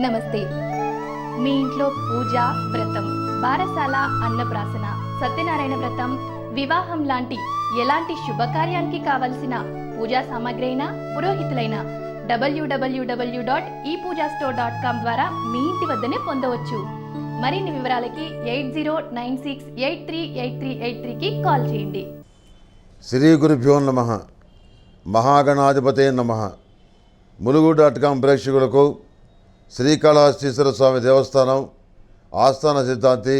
నమస్తే. మీ ఇంట్లో పూజ, వ్రతం, బారసాల, అన్నప్రాసన, సత్యనారాయణ వ్రతం, వివాహం లాంటి ఎలాంటి శుభకార్యానికి కావలసిన పూజా సామాగ్రి అయినా, పురోహితులైన www.epoojastore.com ద్వారా మీ ఇంటి వద్దనే పొందవచ్చు. మరిన్ని వివరాలకి 8096838383కి కాల్ చేయండి. శ్రీ గురుభ్యో నమః. మహాగణాధిపతే నమః. ములుగు.com ప్రేక్షకులకు శ్రీకాళహస్తీశ్వర స్వామి దేవస్థానం ఆస్థాన సిద్ధాంతి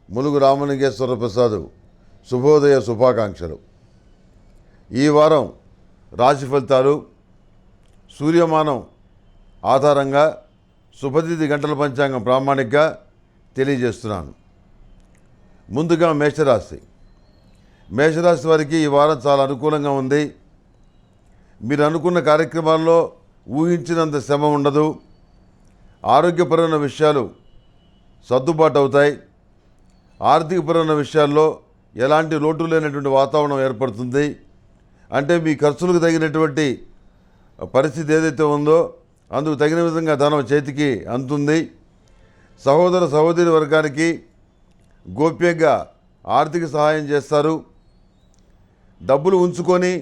ములుగు రామలింగేశ్వర ప్రసాద్ శుభోదయ శుభాకాంక్షలు. ఈ వారం రాశి ఫలితాలు సూర్యమానం ఆధారంగా శుభతిథి గంటల పంచాంగం ప్రామాణికంగా తెలియజేస్తున్నాను. ముందుగా మేషరాశి వారికి ఈ వారం చాలా అనుకూలంగా ఉంది. మీరు అనుకున్న కార్యక్రమాల్లో ఊహించినంత శ్రమ ఉండదు. ఆరోగ్యపరమైన విషయాలు సర్దుబాటు అవుతాయి. ఆర్థికపరమైన విషయాల్లో ఎలాంటి లోటు లేనటువంటి వాతావరణం ఏర్పడుతుంది. అంటే మీ ఖర్చులకు తగినటువంటి పరిస్థితి ఏదైతే ఉందో అందుకు తగిన విధంగా ధనం చేతికి అందుతుంది. సహోదర సహోదరి వర్గానికి గోప్యంగా ఆర్థిక సహాయం చేస్తారు. డబ్బులు ఉంచుకొని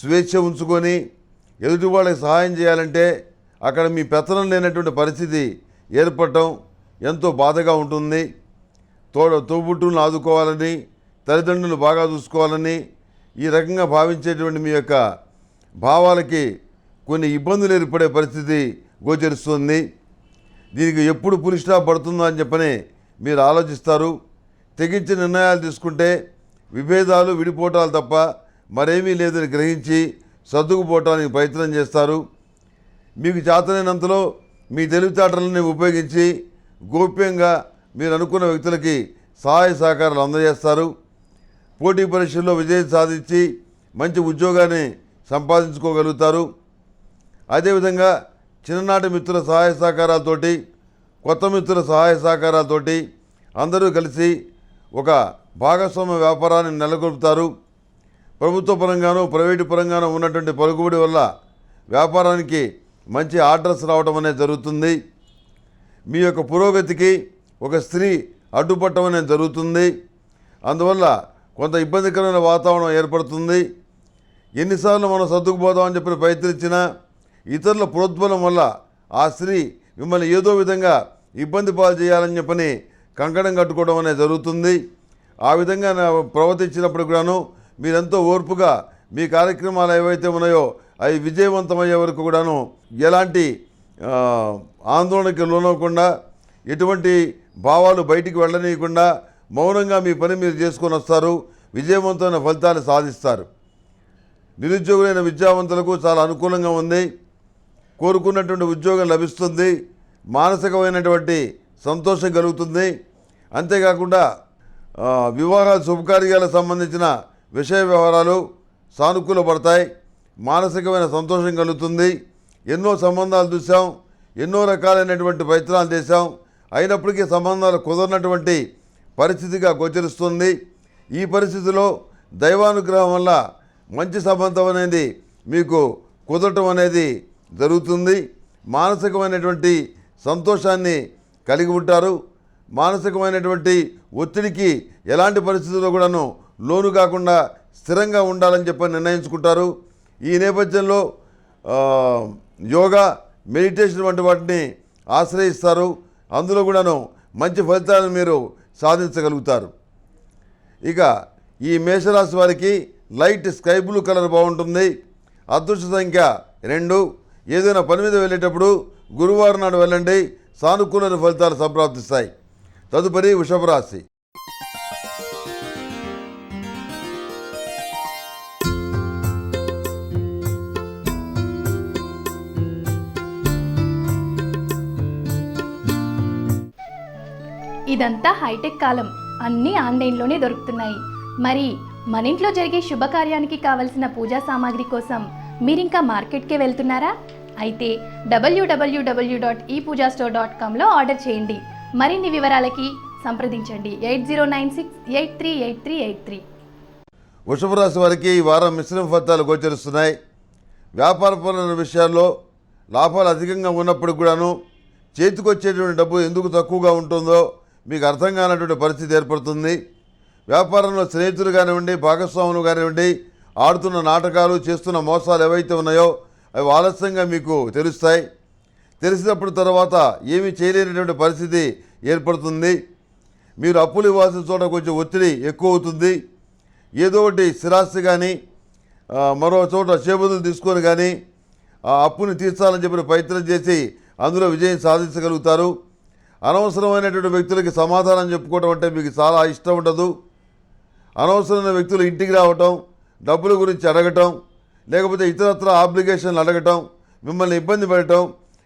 స్వేచ్ఛ ఉంచుకొని ఎదుటి వాళ్ళకి సహాయం చేయాలంటే అక్కడ మీ పెత్తనం లేనటువంటి పరిస్థితి ఏర్పడటం ఎంతో బాధగా ఉంటుంది. తోబుట్టులను ఆదుకోవాలని, తల్లిదండ్రులు బాగా చూసుకోవాలని ఈ రకంగా భావించేటువంటి మీ యొక్క భావాలకి కొన్ని ఇబ్బందులు ఏర్పడే పరిస్థితి గోచరిస్తుంది. దీనికి ఎప్పుడు పులి స్టాప్ పడుతుందో అని చెప్పని మీరు ఆలోచిస్తారు. తెగించి నిర్ణయాలు తీసుకుంటే విభేదాలు విడిపోవటాలు తప్ప మరేమీ లేదని గ్రహించి సర్దుకుపోవటానికి ప్రయత్నం చేస్తారు. మీకు చేతనైనంతలో మీ తెలివితేటలని ఉపయోగించి గోప్యంగా మీరు అనుకున్న వ్యక్తులకి సహాయ సహకారాలు అందజేస్తారు. పోటీ పరీక్షల్లో విజయం సాధించి మంచి ఉద్యోగాన్ని సంపాదించుకోగలుగుతారు. అదేవిధంగా చిన్ననాటి మిత్రుల సహాయ సహకారాలతోటి, కొత్త మిత్రుల సహాయ సహకారాలతోటి అందరూ కలిసి ఒక భాగస్వామ్య వ్యాపారాన్ని నెలకొల్పుతారు. ప్రభుత్వ పరంగానూ ప్రైవేటు పరంగానూ ఉన్నటువంటి పలుకుబడి వల్ల వ్యాపారానికి మంచి ఆర్డర్స్ రావడం అనేది జరుగుతుంది. మీ యొక్క పురోగతికి ఒక స్త్రీ అడ్డుపట్టడం అనేది జరుగుతుంది. అందువల్ల కొంత ఇబ్బందికరమైన వాతావరణం ఏర్పడుతుంది. ఎన్నిసార్లు మనం సర్దుకుపోదామని చెప్పి ప్రయత్నించినా ఇతరుల ప్రోద్బలం వల్ల ఆ స్త్రీ మిమ్మల్ని ఏదో విధంగా ఇబ్బంది పాలు చేయాలని చెప్పని కంకణం కట్టుకోవడం అనేది జరుగుతుంది. ఆ విధంగా ప్రవర్తించినప్పుడు కూడాను మీరెంతో ఓర్పుగా మీ కార్యక్రమాలు ఏవైతే ఉన్నాయో అవి విజయవంతమయ్యే వరకు కూడాను ఎలాంటి ఆందోళనకి లోనవ్వకుండా, ఎటువంటి భావాలు బయటికి వెళ్ళనీయకుండా మౌనంగా మీ పని మీరు చేసుకొని వస్తారు. విజయవంతమైన ఫలితాలు సాధిస్తారు. నిరుద్యోగులైన విద్యావంతులకు చాలా అనుకూలంగా ఉంది. కోరుకున్నటువంటి ఉద్యోగం లభిస్తుంది. మానసికమైనటువంటి సంతోషం కలుగుతుంది. అంతేకాకుండా వివాహాలు శుభకార్యాలకు సంబంధించిన విషయ వ్యవహారాలు సానుకూలపడతాయి. మానసికమైన సంతోషం కలుగుతుంది. ఎన్నో సంబంధాలు చూసాం, ఎన్నో రకాలైనటువంటి ప్రయత్నాలు చేశాం, అయినప్పటికీ సంబంధాలు కుదరనటువంటి పరిస్థితిగా గోచరిస్తుంది. ఈ పరిస్థితిలో దైవానుగ్రహం వల్ల మంచి సంబంధం అనేది మీకు కుదరటం అనేది జరుగుతుంది. మానసికమైనటువంటి సంతోషాన్ని కలిగి ఉంటారు. మానసికమైనటువంటి ఒత్తిడికి ఎలాంటి పరిస్థితుల్లో కూడాను లోను కాకుండా స్థిరంగా ఉండాలని చెప్పి నిర్ణయించుకుంటారు. ఈ నేపథ్యంలో యోగా, మెడిటేషన్ వంటి వాటిని ఆశ్రయిస్తారు. అందులో కూడాను మంచి ఫలితాలను మీరు సాధించగలుగుతారు. ఇక ఈ మేషరాశి వారికి లైట్ స్కై బ్లూ కలర్ బాగుంటుంది. అదృష్ట సంఖ్య 2. ఏదైనా పని మీద వెళ్ళేటప్పుడు గురువారం నాడు వెళ్ళండి. సానుకూల ఫలితాలు సంప్రాప్తిస్తాయి. తదుపరి వృషభ రాశి. ఇదంతా హైటెక్ కాలం. అన్నీ ఆన్లైన్లోనే దొరుకుతున్నాయి. మరి మన ఇంట్లో జరిగే శుభకార్యానికి కావలసిన పూజా సామాగ్రి కోసం మీరింకా మార్కెట్కే వెళ్తున్నారా? అయితే www.epoojastore.comలో ఆర్డర్ చేయండి. మరిన్ని వివరాలకి సంప్రదించండి 8096838383. వృషభ రాశి వారికి ఈ వారం మిశ్రమ ఫలితాలు గోచరిస్తున్నాయి. వ్యాపారపరమైన విషయాల్లో లాభాలు అధికంగా ఉన్నప్పుడు కూడాను చేతికొచ్చేటువంటి డబ్బు ఎందుకు తక్కువగా ఉంటుందో మీకు అర్థం కానటువంటి పరిస్థితి ఏర్పడుతుంది. వ్యాపారంలో స్నేహితులు కానివ్వండి, భాగస్వాములు కానివ్వండి, ఆడుతున్న నాటకాలు, చేస్తున్న మోసాలు ఏవైతే ఉన్నాయో అవి ఆలస్యంగా మీకు తెలుస్తాయి. తెలిసినప్పుడు తర్వాత ఏమీ చేయలేనటువంటి పరిస్థితి ఏర్పడుతుంది. మీరు అప్పులు ఇవ్వాల్సిన చోట కొంచెం ఒత్తిడి ఎక్కువ అవుతుంది. ఏదో ఒకటి స్థిరాస్తి కానీ మరో చోట చేబదులు తీసుకొని కానీ ఆ అప్పుని తీర్చాలని చెప్పి ప్రయత్నం చేసి అందులో విజయం సాధించగలుగుతారు. అనవసరమైనటువంటి వ్యక్తులకి సమాధానం చెప్పుకోవడం అంటే మీకు చాలా ఇష్టం ఉండదు. అనవసరమైన వ్యక్తులు ఇంటికి రావటం, డబ్బుల గురించి అడగటం, లేకపోతే ఇతరత్ర ఆబ్లిగేషన్లు అడగటం, మిమ్మల్ని ఇబ్బంది పెట్టడం,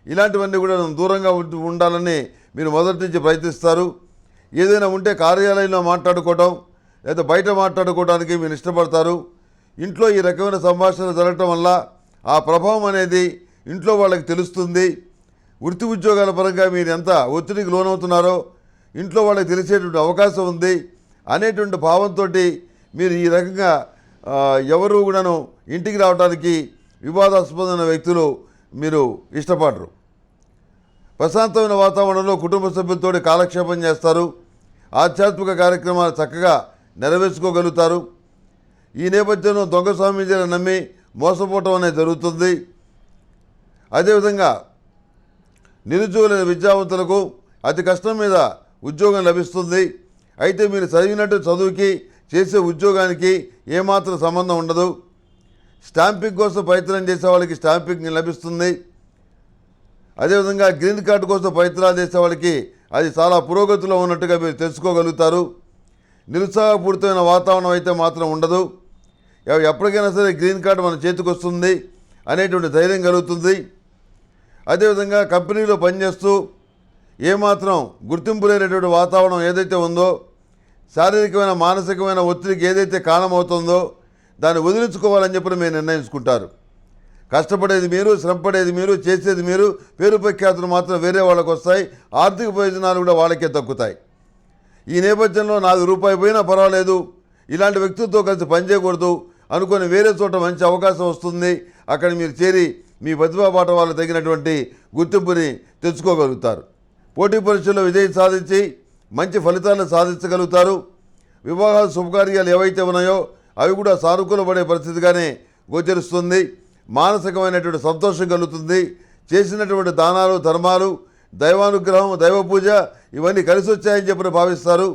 ఇలాంటివన్నీ కూడా దూరంగా ఉండాలని మీరు మొదటి నుంచి ప్రయత్నిస్తారు. ఏదైనా ఉంటే కార్యాలయంలో మాట్లాడుకోవడం లేదా బయట మాట్లాడుకోవడానికి మీరు ఇష్టపడతారు. ఇంట్లో ఈ రకమైన సంభాషణలు జరగటం వల్ల ఆ ప్రభావం అనేది ఇంట్లో వాళ్ళకి తెలుస్తుంది. వృత్తి ఉద్యోగాల పరంగా మీరు ఎంత ఒత్తిడికి లోనవుతున్నారో ఇంట్లో వాళ్ళకి తెలిసేటువంటి అవకాశం ఉంది అనేటువంటి భావంతో మీరు ఈ రకంగా ఎవరు కూడాను ఇంటికి రావడానికి వివాదాస్పదమైన వ్యక్తులు మీరు ఇష్టపడరు. ప్రశాంతమైన వాతావరణంలో కుటుంబ సభ్యులతో కాలక్షేపం చేస్తారు. ఆధ్యాత్మిక కార్యక్రమాలు చక్కగా నెరవేర్చుకోగలుగుతారు. ఈ నేపథ్యంలో దొంగ స్వామీజీలను నమ్మి మోసపోవటం అనేది జరుగుతుంది. అదేవిధంగా నిరుద్యోగులైన విద్యావంతులకు అతి కష్టం మీద ఉద్యోగం లభిస్తుంది. అయితే మీరు చదివినట్టు చదువుకి చేసే ఉద్యోగానికి ఏమాత్రం సంబంధం ఉండదు. స్టాంపింగ్ కోసం ప్రయత్నం చేసే వాళ్ళకి స్టాంపింగ్ లభిస్తుంది. అదేవిధంగా గ్రీన్ కార్డు కోసం ప్రయత్నాలు చేసే వాళ్ళకి అది చాలా పురోగతిలో ఉన్నట్టుగా మీరు తెలుసుకోగలుగుతారు. నిరుత్సాహపూరితమైన వాతావరణం అయితే మాత్రం ఉండదు. ఎప్పటికైనా సరే గ్రీన్ కార్డు మన చేతికి వస్తుంది అనేటువంటి ధైర్యం కలుగుతుంది. అదేవిధంగా కంపెనీలో పనిచేస్తూ ఏమాత్రం గుర్తింపు లేనటువంటి వాతావరణం ఏదైతే ఉందో, శారీరకమైన మానసికమైన ఒత్తిడికి ఏదైతే కారణమవుతుందో దాన్ని వదిలించుకోవాలని చెప్పి మీరు నిర్ణయించుకుంటారు. కష్టపడేది మీరు, శ్రమపడేది మీరు, చేసేది మీరు, పేరు ప్రఖ్యాతులు మాత్రం వేరే వాళ్ళకు వస్తాయి. ఆర్థిక ప్రయోజనాలు కూడా వాళ్ళకే దక్కుతాయి. ఈ నేపథ్యంలో ₹1 పోయినా పర్వాలేదు, ఇలాంటి వ్యక్తులతో కలిసి పనిచేయకూడదు అనుకొని వేరే చోట మంచి అవకాశం వస్తుంది. అక్కడ మీరు చేరి మీ ప్రతిభా పాఠ వాళ్ళకు తగినటువంటి గుర్తింపుని తెచ్చుకోగలుగుతారు. పోటీ పరీక్షల్లో విజయం సాధించి మంచి ఫలితాలను సాధించగలుగుతారు. వివాహాలు శుభకార్యాలు ఏవైతే ఉన్నాయో అవి కూడా సానుకూలపడే పరిస్థితిగానే గోచరిస్తుంది. మానసికమైనటువంటి సంతోషం కలుగుతుంది. చేసినటువంటి దానాలు, ధర్మాలు, దైవానుగ్రహం, దైవ పూజ ఇవన్నీ కలిసి వచ్చాయని చెప్పి భావిస్తారు.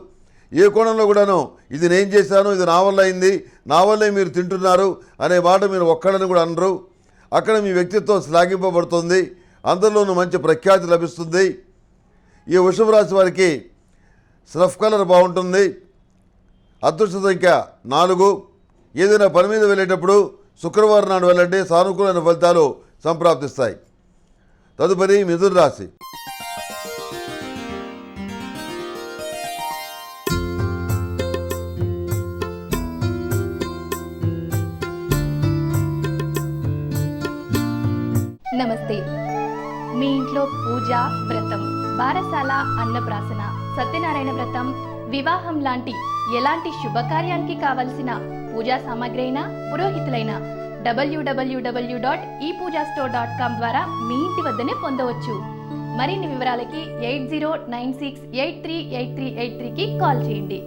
ఏ కోణంలో కూడాను ఇది నేను చేశాను, ఇది నా వల్ల అయింది, నా వల్లే మీరు తింటున్నారు అనే మాట మీరు ఒక్కడని కూడా అనరు. అక్కడ మీ వ్యక్తిత్వం శ్లాఘింపబడుతుంది. అందరిలోనూ మంచి ప్రఖ్యాతి లభిస్తుంది. ఈ వృషభ రాశి వారికి స్రఫ్ కలర్ బాగుంటుంది. అదృష్ట సంఖ్య 4. ఏదైనా పని మీద వెళ్ళేటప్పుడు శుక్రవారం నాడు వెళ్ళండి, సానుకూలమైన ఫలితాలు సంప్రాప్తిస్తాయి. తదుపరి మిథున రాశి. నమస్తే. మీ ఇంట్లో పూజ, వ్రతం, బారసాల, అన్నప్రాసన, సత్యనారాయణ వ్రతం, వివాహం లాంటి ఎలాంటి శుభకార్యానికి కావలసిన పూజా సామాగ్రి అయినా, పురోహితులైన www.epoojastore.com ద్వారా మీ ఇంటి వద్దనే పొందవచ్చు. మరిన్ని వివరాలకి 8096838383కి కాల్ చేయండి.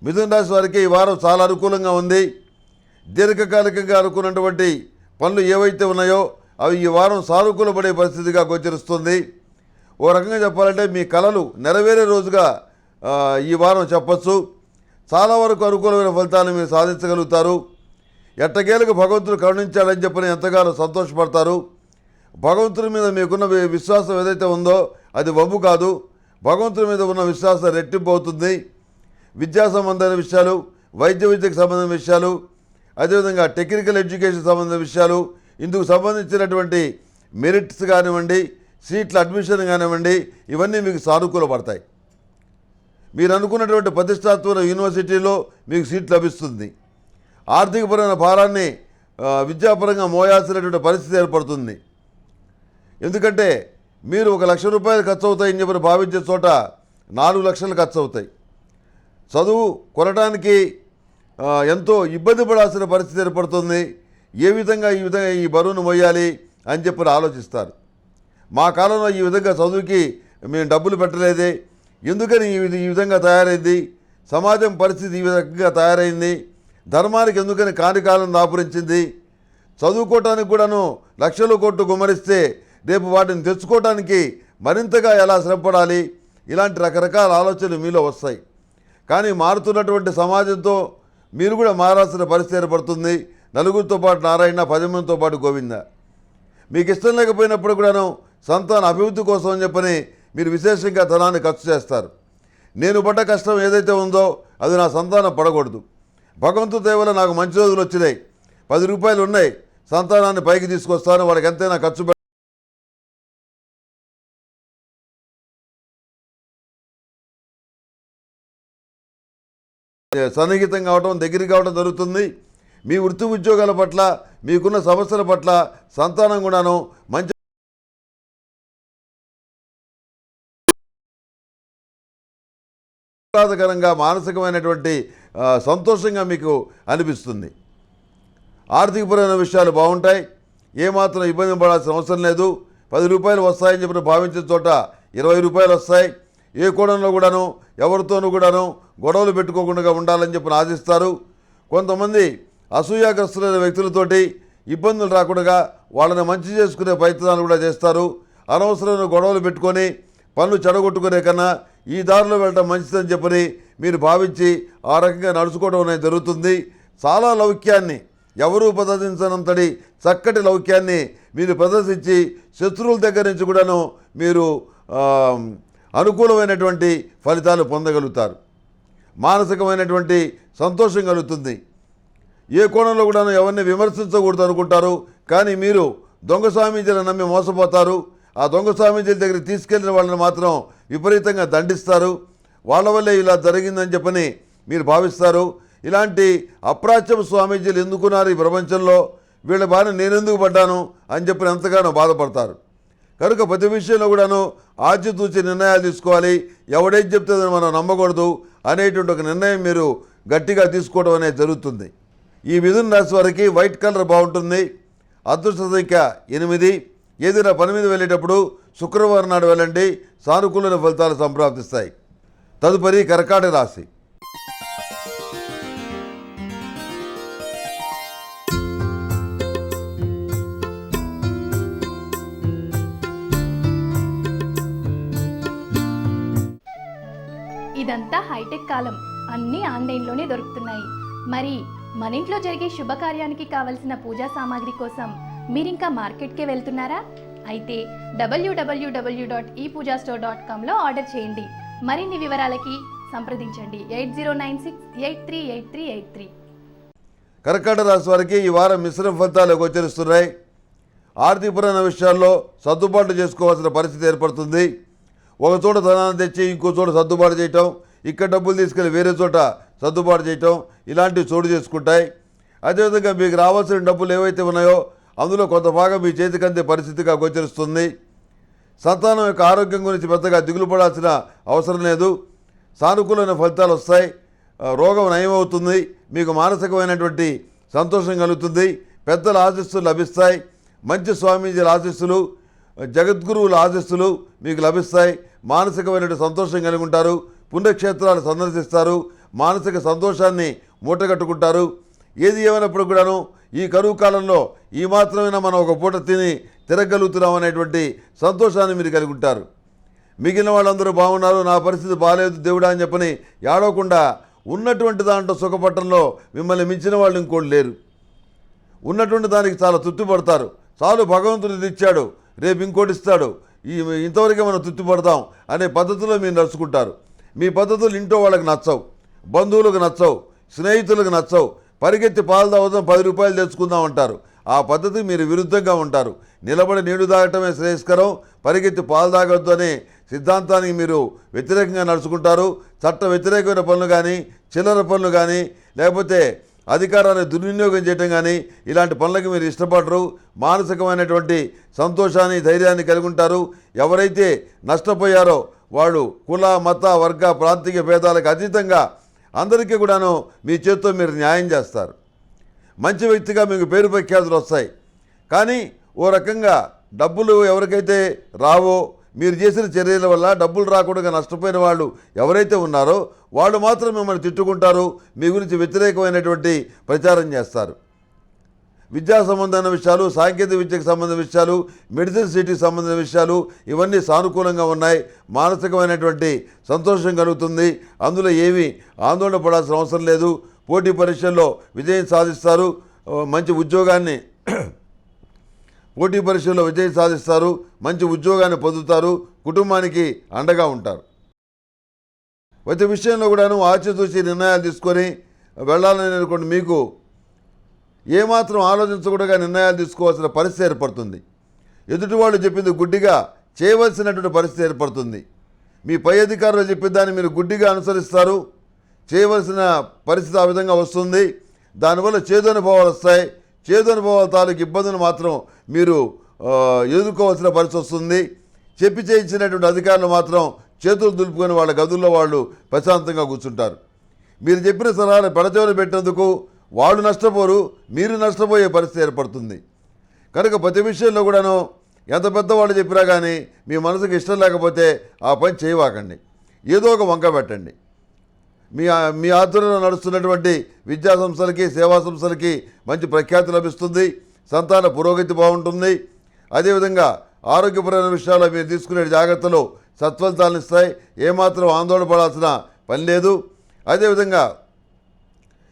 మిథున రాశి వారికి ఈ వారం చాలా అనుకూలంగా ఉంది. దీర్ఘకాలికంగా అనుకున్నటువంటి పనులు ఏవైతే ఉన్నాయో అవి ఈ వారం సానుకూలపడే పరిస్థితిగా గోచరిస్తుంది. ఓ రకంగా చెప్పాలంటే మీ కలలు నెరవేరే రోజుగా ఈ వారం చెప్పచ్చు. చాలా వరకు అనుకూలమైన ఫలితాలను మీరు సాధించగలుగుతారు. ఎట్టకేలకు భగవంతుడు కరుణించాడని చెప్పని ఎంతగానో సంతోషపడతారు. భగవంతుడి మీద మీకున్న విశ్వాసం ఏదైతే ఉందో అది వమ్ము కాదు. భగవంతుడి మీద ఉన్న విశ్వాసం రెట్టింపు అవుతుంది. విద్యా సంబంధమైన విషయాలు, వైద్య విద్యకు సంబంధించిన విషయాలు, అదేవిధంగా టెక్నికల్ ఎడ్యుకేషన్ సంబంధించిన విషయాలు, ఇందుకు సంబంధించినటువంటి మెరిట్స్ కానివ్వండి, సీట్ల అడ్మిషన్ కానివ్వండి, ఇవన్నీ మీకు సానుకూలపడతాయి. మీరు అనుకున్నటువంటి ప్రతిష్టాత్మక యూనివర్సిటీలో మీకు సీట్ లభిస్తుంది. ఆర్థికపరమైన భారాన్ని విద్యాపరంగా మోయాల్సినటువంటి పరిస్థితి ఏర్పడుతుంది. ఎందుకంటే మీరు ₹1,00,000 ఖర్చు అవుతాయని చెప్పి భావించే చోట 4 లక్షలు ఖర్చు అవుతాయి. చదువు కొనడానికి ఎంతో ఇబ్బంది పడాల్సిన పరిస్థితి ఏర్పడుతుంది. ఏ విధంగా ఈ బరువును మోయాలి అని చెప్పి ఆలోచిస్తారు. మా కాలంలో ఈ విధంగా చదువుకి మేము డబ్బులు పెట్టలేదే, ఎందుకని ఈ విధంగా తయారైంది, సమాజం పరిస్థితి ఈ విధంగా తయారైంది, ధర్మానికి ఎందుకని కానికాలం దాపురించింది, చదువుకోవటానికి కూడాను లక్షల కోట్లు గుమ్మరిస్తే రేపు వాటిని తెచ్చుకోవటానికి మరింతగా ఎలా శ్రమపడాలి, ఇలాంటి రకరకాల ఆలోచనలు మీలో వస్తాయి. కానీ మారుతున్నటువంటి సమాజంతో మీరు కూడా మారాల్సిన పరిస్థితి ఏర్పడుతుంది. నలుగురితో పాటు నారాయణ, 10 మందితో పాటు గోవింద. మీకు ఇష్టం లేకపోయినప్పుడు కూడాను సంతాన అభివృద్ధి కోసం అని చెప్పని మీరు విశేషంగా ధనాన్ని ఖర్చు చేస్తారు. నేను పడ్డ కష్టం ఏదైతే ఉందో అది నా సంతానం పడకూడదు. భగవంతుడి దయ వల్ల నాకు మంచి రోజులు వచ్చినాయి, 10 రూపాయలు ఉన్నాయి, సంతానాన్ని పైకి తీసుకొస్తాను, వాళ్ళకి ఎంతైనా ఖర్చు సన్నిహితం కావటం, దగ్గర కావడం జరుగుతుంది. మీ వృత్తి ఉద్యోగాల పట్ల, మీకున్న సమస్యల పట్ల సంతానం కూడాను మంచి ఆహ్లాదకరంగా మానసికమైనటువంటి సంతోషంగా మీకు అనిపిస్తుంది. ఆర్థికపరమైన విషయాలు బాగుంటాయి, ఏమాత్రం ఇబ్బంది పడాల్సిన అవసరం లేదు. 10 రూపాయలు వస్తాయని చెప్పి భావించిన చోట 20 రూపాయలు వస్తాయి. ఏ కోణంలో కూడాను ఎవరితోనూ కూడాను గొడవలు పెట్టుకోకుండా ఉండాలని చెప్పి ఆశిస్తారు. కొంతమంది అసూయాగ్రస్తులైన వ్యక్తులతోటి ఇబ్బందులు రాకుండా వాళ్ళని మంచి చేసుకునే ప్రయత్నాలు కూడా చేస్తారు. అనవసరమైన గొడవలు పెట్టుకొని పనులు చెడగొట్టుకునే కన్నా ఈ దారిలో వెళ్ళడం మంచిదని చెప్పని మీరు భావించి ఆ రకంగా నడుచుకోవడం అనేది జరుగుతుంది. చాలా లౌక్యాన్ని, ఎవరూ ప్రదర్శించనంతటి చక్కటి లౌక్యాన్ని మీరు ప్రదర్శించి శత్రువుల దగ్గర నుంచి కూడాను మీరు అనుకూలమైనటువంటి ఫలితాలు పొందగలుగుతారు. మానసికమైనటువంటి సంతోషం కలుగుతుంది. ఏ కోణంలో కూడాను ఎవరిని విమర్శించకూడదు అనుకుంటారు, కానీ మీరు దొంగ స్వామీజీలను నమ్మి మోసపోతారు. ఆ దొంగ స్వామీజీల దగ్గరికి తీసుకెళ్లిన వాళ్ళని మాత్రం విపరీతంగా దండిస్తారు. వాళ్ళ వల్లే ఇలా జరిగిందని చెప్పని మీరు భావిస్తారు. ఇలాంటి అప్రాచ్యపు స్వామీజీలు ఎందుకున్నారు ఈ ప్రపంచంలో, వీళ్ళ బారిన నేనెందుకు పడ్డాను అని చెప్పి ఎంతగానో బాధపడతారు. కనుక ప్రతి విషయంలో కూడాను ఆచితూచి నిర్ణయాలు తీసుకోవాలి. ఎవడేం చెప్తుందని మనం నమ్మకూడదు అనేటువంటి ఒక నిర్ణయం మీరు గట్టిగా తీసుకోవడం అనేది జరుగుతుంది. ఈ మిథున రాశి వారికి వైట్ కలర్ బాగుంటుంది. అదృష్ట సంఖ్య 8. ఏదైనా పని మీద వెళ్ళేటప్పుడు శుక్రవారం నాడు వెళ్ళండి, సానుకూల ఫలితాలు సంప్రాప్తిస్తాయి. తదుపరి కర్కాటక రాశి. ఇదంతా హైటెక్ కాలం, అన్నీ ఆన్లైన్లోనే దొరుకుతున్నాయి. మరి మన ఇంట్లో జరిగే శుభకార్యానికి కావలసిన పూజా సామాగ్రి కోసం మీరింకా మార్కెట్కే వెళ్తున్నారా? అయితే www.epoojastore.comలో ఆర్డర్ చేయండి. మరిన్ని వివరాలకి సంప్రదించండి 8096838383. కర్కాటక రాశి వారికి ఈ వారం మిశ్రమ ఫలితాలు గోచరిస్తున్నాయి. ఆర్థికపరమైన విషయాల్లో సర్దుబాటు చేసుకోవాల్సిన పరిస్థితి ఏర్పడుతుంది. ఒక చోట ధనాన్ని తెచ్చి ఇంకో చోట సర్దుబాటు చేయటం, ఇక్కడ డబ్బులు తీసుకెళ్ళి వేరే చోట సర్దుబాటు చేయటం, ఇలాంటివి చోటు చేసుకుంటాయి. అదేవిధంగా మీకు రావాల్సిన డబ్బులు ఏవైతే ఉన్నాయో అందులో కొంత భాగం మీ చేతికి అందే పరిస్థితిగా గోచరిస్తుంది. సంతానం యొక్క ఆరోగ్యం గురించి పెద్దగా దిగులు పడాల్సిన అవసరం లేదు. సానుకూలమైన ఫలితాలు వస్తాయి. రోగం నయమవుతుంది. మీకు మానసికమైనటువంటి సంతోషం కలుగుతుంది. పెద్దల ఆశీస్సులు లభిస్తాయి. మంచి స్వామీజీల ఆశీస్సులు, జగద్గురువుల ఆశీస్సులు మీకు లభిస్తాయి. మానసికమైనటువంటి సంతోషం కలిగి ఉంటారు. పుణ్యక్షేత్రాలు సందర్శిస్తారు. మానసిక సంతోషాన్ని మూటగట్టుకుంటారు. ఏది ఏమైనప్పుడు కూడాను ఈ కరువు కాలంలో ఈ మాత్రమైనా మనం ఒక పూట తిని తిరగలుగుతున్నాం అనేటువంటి సంతోషాన్ని మీరు కలిగి ఉంటారు. మిగిలిన వాళ్ళందరూ బాగున్నారు, నా పరిస్థితి బాగాలేదు దేవుడా అని చెప్పని ఏడవకుండా ఉన్నటువంటి దాంట్లో సుఖపట్టంలో మిమ్మల్ని మించిన వాళ్ళు ఇంకోటి లేరు. ఉన్నటువంటి దానికి చాలా తృప్తిపడతారు. చాలు భగవంతుడు ఇది ఇచ్చాడు, రేపు ఇంకోటి ఇస్తాడు, ఇంతవరకే మనం తృప్తిపడతాం అనే పద్ధతిలో మీరు నడుచుకుంటారు. మీ పద్ధతులు ఇంట్లో వాళ్ళకి నచ్చవు, బంధువులకు నచ్చవు, స్నేహితులకు నచ్చవు. పరిగెత్తి పాలు తాగుదాం 10 రూపాయలు తెచ్చుకుందాం అంటారు. ఆ పద్ధతి మీరు విరుద్ధంగా ఉంటారు. నిలబడి నీళ్లు తాగటమే శ్రేయస్కరం, పరిగెత్తి పాలు తాగొద్దు అనే సిద్ధాంతానికి మీరు వ్యతిరేకంగా నడుచుకుంటారు. చట్ట వ్యతిరేకమైన పనులు కానీ, చిల్లర పనులు కానీ, లేకపోతే అధికారాన్ని దుర్వినియోగం చేయటం కానీ ఇలాంటి పనులకి మీరు ఇష్టపడరు. మానసికమైనటువంటి సంతోషాన్ని, ధైర్యాన్ని కలిగి ఉంటారు. ఎవరైతే నష్టపోయారో వాడు కుల, మత, వర్గ, ప్రాంతీయ భేదాలకు అతీతంగా అందరికీ కూడాను మీ చేత్తో మీరు న్యాయం చేస్తారు. మంచి వ్యక్తిగా మీకు పేరు ప్రఖ్యాతులు వస్తాయి. కానీ ఓ రకంగా డబ్బులు ఎవరికైతే రావో, మీరు చేసిన చర్యల వల్ల డబ్బులు రాకుండా నష్టపోయిన వాళ్ళు ఎవరైతే ఉన్నారో వాళ్ళు మాత్రం మిమ్మల్ని తిట్టుకుంటారు, మీ గురించి వ్యతిరేకమైనటువంటి ప్రచారం చేస్తారు. విద్యా సంబంధమైన విషయాలు, సాంకేతిక విద్యకు సంబంధించిన విషయాలు, మెడిసిన్ సిటీకి సంబంధించిన విషయాలు ఇవన్నీ సానుకూలంగా ఉన్నాయి. మానసికమైనటువంటి సంతోషం కలుగుతుంది. అందులో ఏమీ ఆందోళన పడాల్సిన అవసరం లేదు. పోటీ పరీక్షల్లో విజయం సాధిస్తారు. మంచి ఉద్యోగాన్ని పోటీ పరీక్షల్లో విజయం సాధిస్తారు. మంచి ఉద్యోగాన్ని పొందుతారు. కుటుంబానికి అండగా ఉంటారు. ప్రతి విషయంలో కూడాను ఆచితూచి నిర్ణయాలు తీసుకొని వెళ్ళాలని అనుకోండి, మీకు ఏమాత్రం ఆలోచించకుండా నిర్ణయాలు తీసుకోవాల్సిన పరిస్థితి ఏర్పడుతుంది. ఎదుటి వాళ్ళు చెప్పింది గుడ్డిగా చేయవలసినటువంటి పరిస్థితి ఏర్పడుతుంది. మీ పై అధికారులు చెప్పిన దాన్ని మీరు గుడ్డిగా అనుసరిస్తారు. చేయవలసిన పరిస్థితి ఆ విధంగా వస్తుంది. దానివల్ల చేదు అనుభవాలు వస్తాయి. చేదు అనుభవాల తాలూకు ఇబ్బందులు మాత్రం మీరు ఎదుర్కోవాల్సిన పరిస్థితి వస్తుంది. చెప్పి చేయించినటువంటి అధికారులు మాత్రం చేతులు దులుపుకొని వాళ్ళ గదుల్లో వాళ్ళు ప్రశాంతంగా కూర్చుంటారు. మీరు చెప్పిన సలహాలు పెడచెవిన పెట్టినందుకు వాళ్ళు నష్టపోరు, మీరు నష్టపోయే పరిస్థితి ఏర్పడుతుంది. కనుక ప్రతి విషయంలో కూడాను ఎంత పెద్దవాళ్ళు చెప్పినా కానీ మీ మనసుకు ఇష్టం లేకపోతే ఆ పని చేయవాకండి. ఏదో ఒక వంక పెట్టండి. మీ ఆధ్వర్యంలో నడుస్తున్నటువంటి విద్యా సంస్థలకి, సేవా సంస్థలకి మంచి ప్రఖ్యాతి లభిస్తుంది. సంతాన పురోగతి బాగుంటుంది. అదేవిధంగా ఆరోగ్యపరమైన విషయాల్లో మీరు తీసుకునే జాగ్రత్తలు సత్ఫలితాలను ఇస్తాయి. ఏమాత్రం ఆందోళన పడాల్సిన పని లేదు. అదేవిధంగా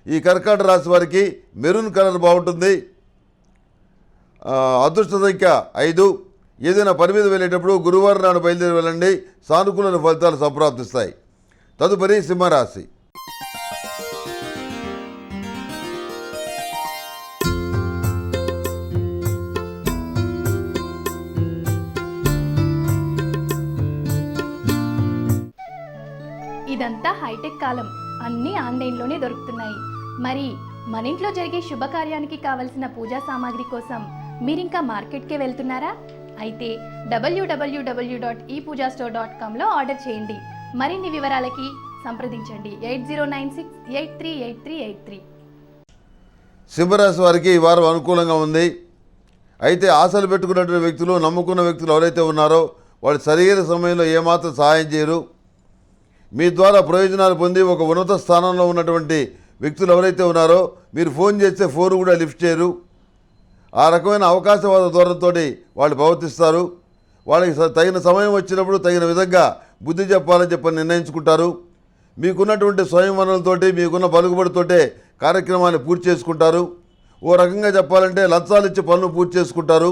ఈ కర్కాటక రాశి వారికి మెరూన్ కలర్ బాగుంటుంది. అదృష్ట సంఖ్య 5. ఏదైనా పని మీద వెళ్ళేటప్పుడు గురువారం నాడు బయలుదేరి వెళ్ళండి. సానుకూల ఫలితాలు సంప్రాప్తిస్తాయి. తదుపరి సింహరాశి. ఇదంతా హైటెక్ కాలం, అన్నీ ఆన్లైన్లోనే దొరుకుతున్నాయి. మరి మన ఇంట్లో జరిగే శుభకార్యానికి కావలసిన పూజా సామాగ్రి కోసం మీరింకా మార్కెట్కే వెళ్తున్నారా? అయితే www.epoojastore.comలో ఆర్డర్ చేయండి. మరిన్ని వివరాలకి సంప్రదించండి 8096838383. సింహరాశి వారికి ఈ వారం అనుకూలంగా ఉంది. అయితే ఆశలు పెట్టుకున్నటువంటి వ్యక్తులు, నమ్ముకున్న వ్యక్తులు ఎవరైతే ఉన్నారో వాళ్ళు సరైన సమయంలో ఏమాత్రం సహాయం చేయరు. మీ ద్వారా ప్రయోజనాలు పొంది ఒక ఉన్నత స్థానంలో ఉన్నటువంటి వ్యక్తులు ఎవరైతే ఉన్నారో మీరు ఫోన్ చేస్తే ఫోన్ కూడా లిఫ్ట్ చేయరు. ఆ రకమైన అవకాశవాద ధోరణితో వాళ్ళు ప్రవర్తిస్తారు. వాళ్ళకి తగిన సమయం వచ్చినప్పుడు తగిన విధంగా బుద్ధి చెప్పాలని చెప్పి నిర్ణయించుకుంటారు. మీకున్నటువంటి స్వయం వనరులతోటి, మీకున్న పలుకుబడితోటే కార్యక్రమాన్ని పూర్తి చేసుకుంటారు. ఓ రకంగా చెప్పాలంటే లంచాలు ఇచ్చి పనులు పూర్తి చేసుకుంటారు.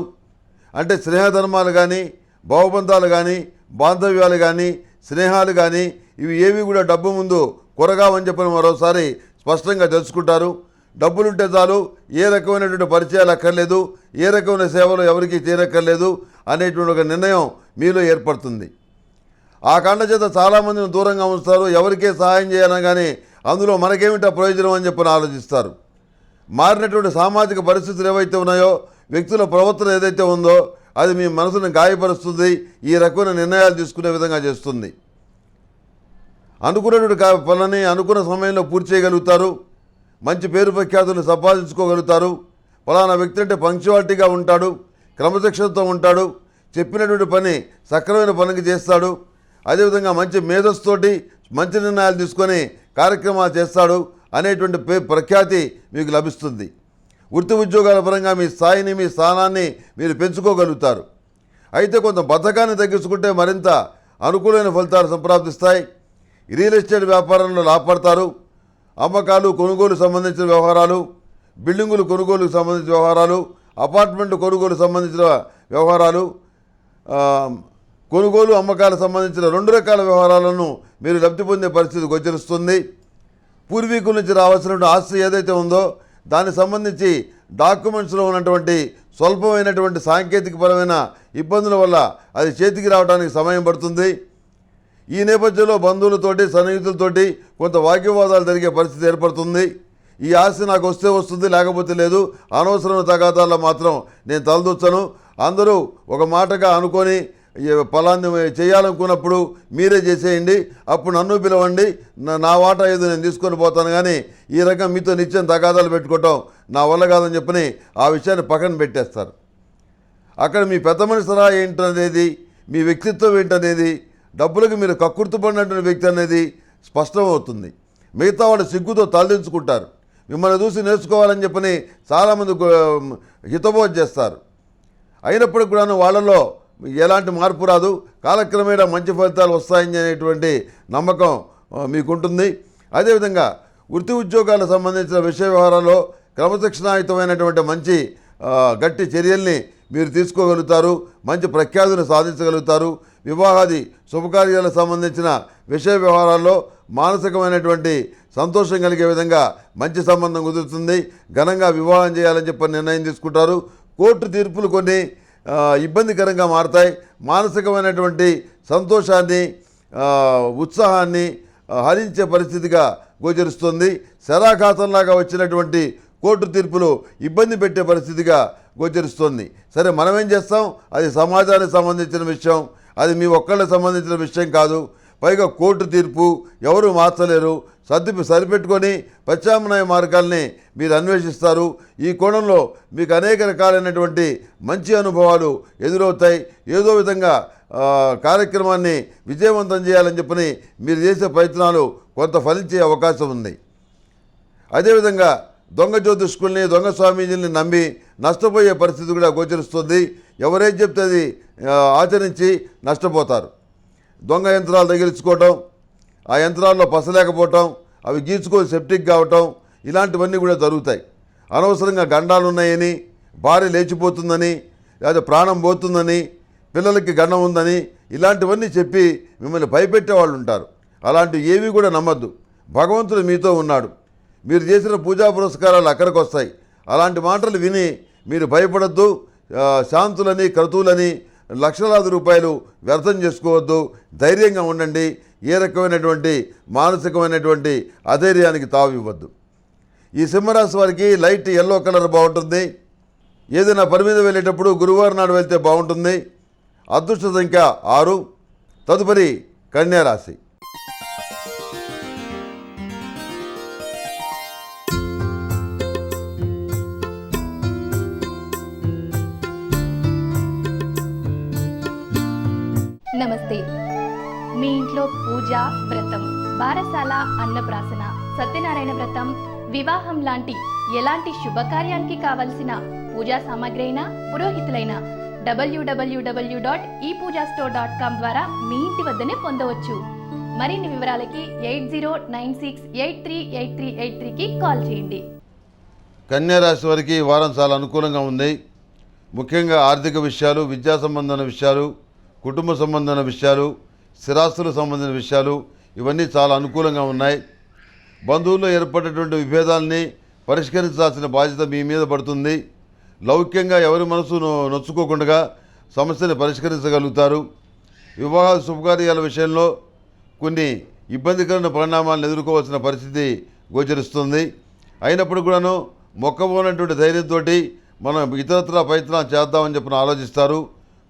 అంటే స్నేహధర్మాలు కానీ, భావబంధాలు కానీ, బాంధవ్యాలు కానీ, స్నేహాలు కానీ ఇవి ఏవి కూడా డబ్బు ముందు కొరగావని చెప్పని మరోసారి స్పష్టంగా తెలుసుకుంటారు. డబ్బులుంటే చాలు, ఏ రకమైనటువంటి పరిచయాలు అక్కర్లేదు, ఏ రకమైన సేవలు ఎవరికి చేయనక్కర్లేదు అనేటువంటి ఒక నిర్ణయం మీలో ఏర్పడుతుంది. ఆ కాండ చేత చాలామందిని దూరంగా ఉంచుతారు. ఎవరికే సహాయం చేయాలని కానీ అందులో మనకేమిటా ప్రయోజనం అని చెప్పని ఆలోచిస్తారు. మారినటువంటి సామాజిక పరిస్థితులు ఏవైతే ఉన్నాయో, వ్యక్తుల ప్రవర్తన ఏదైతే ఉందో అది మీ మనసును గాయపరుస్తుంది. ఈ రకమైన నిర్ణయాలు తీసుకునే విధంగా చేస్తుంది. అనుకున్నటువంటి పనులని అనుకున్న సమయంలో పూర్తి చేయగలుగుతారు. మంచి పేరు ప్రఖ్యాతులను సంపాదించుకోగలుగుతారు. ఫలానా వ్యక్తి అంటే పంక్చువాలిటీగా ఉంటాడు, క్రమశిక్షణతో ఉంటాడు, చెప్పినటువంటి పని సక్రమైన పనికి చేస్తాడు. అదేవిధంగా మంచి మేధస్సుతోటి మంచి నిర్ణయాలు తీసుకొని కార్యక్రమాలు చేస్తాడు అనేటువంటి ప్రఖ్యాతి మీకు లభిస్తుంది. వృత్తి ఉద్యోగాల పరంగా మీ స్థాయిని, మీ స్థానాన్ని మీరు పెంచుకోగలుగుతారు. అయితే కొంత బద్ధకాన్ని తగ్గించుకుంటే మరింత అనుకూలమైన ఫలితాలు సంప్రాప్తిస్తాయి. రియల్ ఎస్టేట్ వ్యాపారంలో లాభపడతారు. అమ్మకాలు, కొనుగోలు సంబంధించిన వ్యవహారాలు, బిల్డింగులు కొనుగోలుకు సంబంధించిన వ్యవహారాలు, అపార్ట్మెంట్ కొనుగోలు సంబంధించిన వ్యవహారాలు, కొనుగోలు అమ్మకాలకు సంబంధించిన 2 రకాల వ్యవహారాలను మీరు లబ్ధి పొందే పరిస్థితి గోచరిస్తుంది. పూర్వీకుల నుంచి రావాల్సినటువంటి ఆస్తి ఏదైతే ఉందో దానికి సంబంధించి డాక్యుమెంట్స్లో ఉన్నటువంటి స్వల్పమైనటువంటి సాంకేతికపరమైన ఇబ్బందుల వల్ల అది చేతికి రావడానికి సమయం పడుతుంది. ఈ నేపథ్యంలో బంధువులతోటి, సన్నిహితులతోటి కొంత వాగ్వివాదాలు జరిగే పరిస్థితి ఏర్పడుతుంది. ఈ ఆస్తి నాకు వస్తే వస్తుంది, లేకపోతే లేదు, అనవసరమైన తగాదాల్లో మాత్రం నేను తలదూర్చను. అందరూ ఒక మాటగా అనుకొని ఫలాన్ని చేయాలనుకున్నప్పుడు మీరే చేసేయండి, అప్పుడు నన్ను పిలవండి, నా వాటా ఏదో నేను తీసుకొని పోతాను. కానీ ఈ రకం మీతో నిత్యం తగాదాలు పెట్టుకోవటం నా వల్ల కాదని చెప్పని ఆ విషయాన్ని పక్కన పెట్టేస్తారు. అక్కడ మీ పెద్ద మనిషి సలహా ఏంటనేది, మీ వ్యక్తిత్వం ఏంటనేది, డబ్బులకు మీరు కక్కుర్తిపడినటువంటి వ్యక్తి అనేది స్పష్టమవుతుంది. మిగతా వాళ్ళు సిగ్గుతో తలదించుకుంటారు. మిమ్మల్ని చూసి నేర్చుకోవాలని చెప్పని చాలామంది హితబోధ చేస్తారు. అయినప్పటికీ కూడా వాళ్ళలో ఎలాంటి మార్పు రాదు. కాలక్రమేణా మంచి ఫలితాలు వస్తాయని అనేటువంటి నమ్మకం మీకుంటుంది. అదేవిధంగా వృత్తి ఉద్యోగాలకు సంబంధించిన విషయ వ్యవహారాల్లో క్రమశిక్షణాయుతమైనటువంటి మంచి గట్టి చర్యల్ని మీరు తీసుకోగలుగుతారు. మంచి ప్రఖ్యాతిని సాధించగలుగుతారు. వివాహాది శుభకార్యాలకు సంబంధించిన విషయ వ్యవహారాల్లో మానసికమైనటువంటి సంతోషం కలిగే విధంగా మంచి సంబంధం కుదురుతుంది. ఘనంగా వివాహం చేయాలని చెప్పి నిర్ణయం తీసుకుంటారు. కోర్టు తీర్పులు కొన్ని ఇబ్బందికరంగా మారతాయి. మానసికమైనటువంటి సంతోషాన్ని ఉత్సాహాన్ని హరించే పరిస్థితిగా గోచరిస్తుంది. శరాఘాతంలాగా వచ్చినటువంటి కోర్టు తీర్పులు ఇబ్బంది పెట్టే పరిస్థితిగా గోచరిస్తుంది. సరే, మనం ఏం చేస్తాం? అది సమాజానికి సంబంధించిన విషయం, అది మీ ఒక్కళ్ళకి సంబంధించిన విషయం కాదు. పైగా కోర్టు తీర్పు ఎవరు మార్చలేరు. సరిపెట్టుకొని ప్రత్యామ్నాయ మార్గాల్ని మీరు అన్వేషిస్తారు. ఈ కోణంలో మీకు అనేక రకాలైనటువంటి మంచి అనుభవాలు ఎదురవుతాయి. ఏదో విధంగా కార్యక్రమాన్ని విజయవంతం చేయాలని చెప్పని మీరు చేసే ప్రయత్నాలు కొంత ఫలించే అవకాశం ఉంది. అదేవిధంగా దొంగ జ్యోతిష్కుల్ని, దొంగ స్వామీజీల్ని నమ్మి నష్టపోయే పరిస్థితి కూడా గోచరిస్తుంది. ఎవరేం చెప్తే అది ఆచరించి నష్టపోతారు. దొంగ యంత్రాలు తగిలించుకోవటం, ఆ యంత్రాల్లో పసలేకపోవటం, అవి గీచుకొని సెప్టిక్ కావటం, ఇలాంటివన్నీ కూడా జరుగుతాయి. అనవసరంగా గండాలు ఉన్నాయని, భార్య లేచిపోతుందని, లేదా ప్రాణం పోతుందని, పిల్లలకి గండం ఉందని, ఇలాంటివన్నీ చెప్పి మిమ్మల్ని భయపెట్టే వాళ్ళు ఉంటారు. అలాంటివి ఏవి కూడా నమ్మద్దు. భగవంతుడు మీతో ఉన్నాడు. మీరు చేసిన పూజా పురస్కారాలు అక్కడికి వస్తాయి. అలాంటి మాటలు విని మీరు భయపడద్దు. శాంతులని, క్రతువులని లక్షలాది రూపాయలు వ్యర్థం చేసుకోవద్దు. ధైర్యంగా ఉండండి. ఏ రకమైనటువంటి మానసికమైనటువంటి అధైర్యానికి తావు ఇవ్వద్దు. ఈ సింహరాశి వారికి లైట్ ఎల్లో కలర్ బాగుంటుంది. ఏదైనా పని మీద వెళ్ళేటప్పుడు గురువారం నాడు వెళ్తే బాగుంటుంది. అదృష్ట సంఖ్య 6. తదుపరి కన్యా రాశి. నమస్తే. మీ ఇంట్లో పూజ, వ్రతం, బారసాల, అన్నప్రాసన, సత్యనారాయణ వ్రతం, వివాహం లాంటి ఎలాంటి శుభకార్యానికి కావలసిన పూజా సామాగ్రి అయినా, పురోహితులైన www.epoojastore.com ద్వారా మీ ఇంటి వద్దనే పొందవచ్చు. మరిన్ని వివరాలకి 8096838383కి కాల్ చేయండి. కన్యా రాశి వారికి ఈ వారం చాలా అనుకూలంగా ఉంది. ముఖ్యంగా ఆర్థిక విషయాలు, విద్యా సంబంధమైన విషయాలు, కుటుంబ సంబంధమైన విషయాలు, స్థిరాస్తులకు సంబంధించిన విషయాలు, ఇవన్నీ చాలా అనుకూలంగా ఉన్నాయి. బంధువుల్లో ఏర్పడేటువంటి విభేదాలని పరిష్కరించాల్సిన బాధ్యత మీ మీద పడుతుంది. లౌక్యంగా ఎవరి మనసు నొచ్చుకోకుండా సమస్యని పరిష్కరించగలుగుతారు. వివాహ శుభకార్యాల విషయంలో కొన్ని ఇబ్బందికరమైన పరిణామాలను ఎదుర్కోవాల్సిన పరిస్థితి గోచరిస్తుంది. అయినప్పుడు కూడాను మొక్కబోనటువంటి ధైర్యంతో మనం ఇతరత్రా ప్రయత్నాలు చేద్దామని చెప్పిన ఆలోచిస్తారు.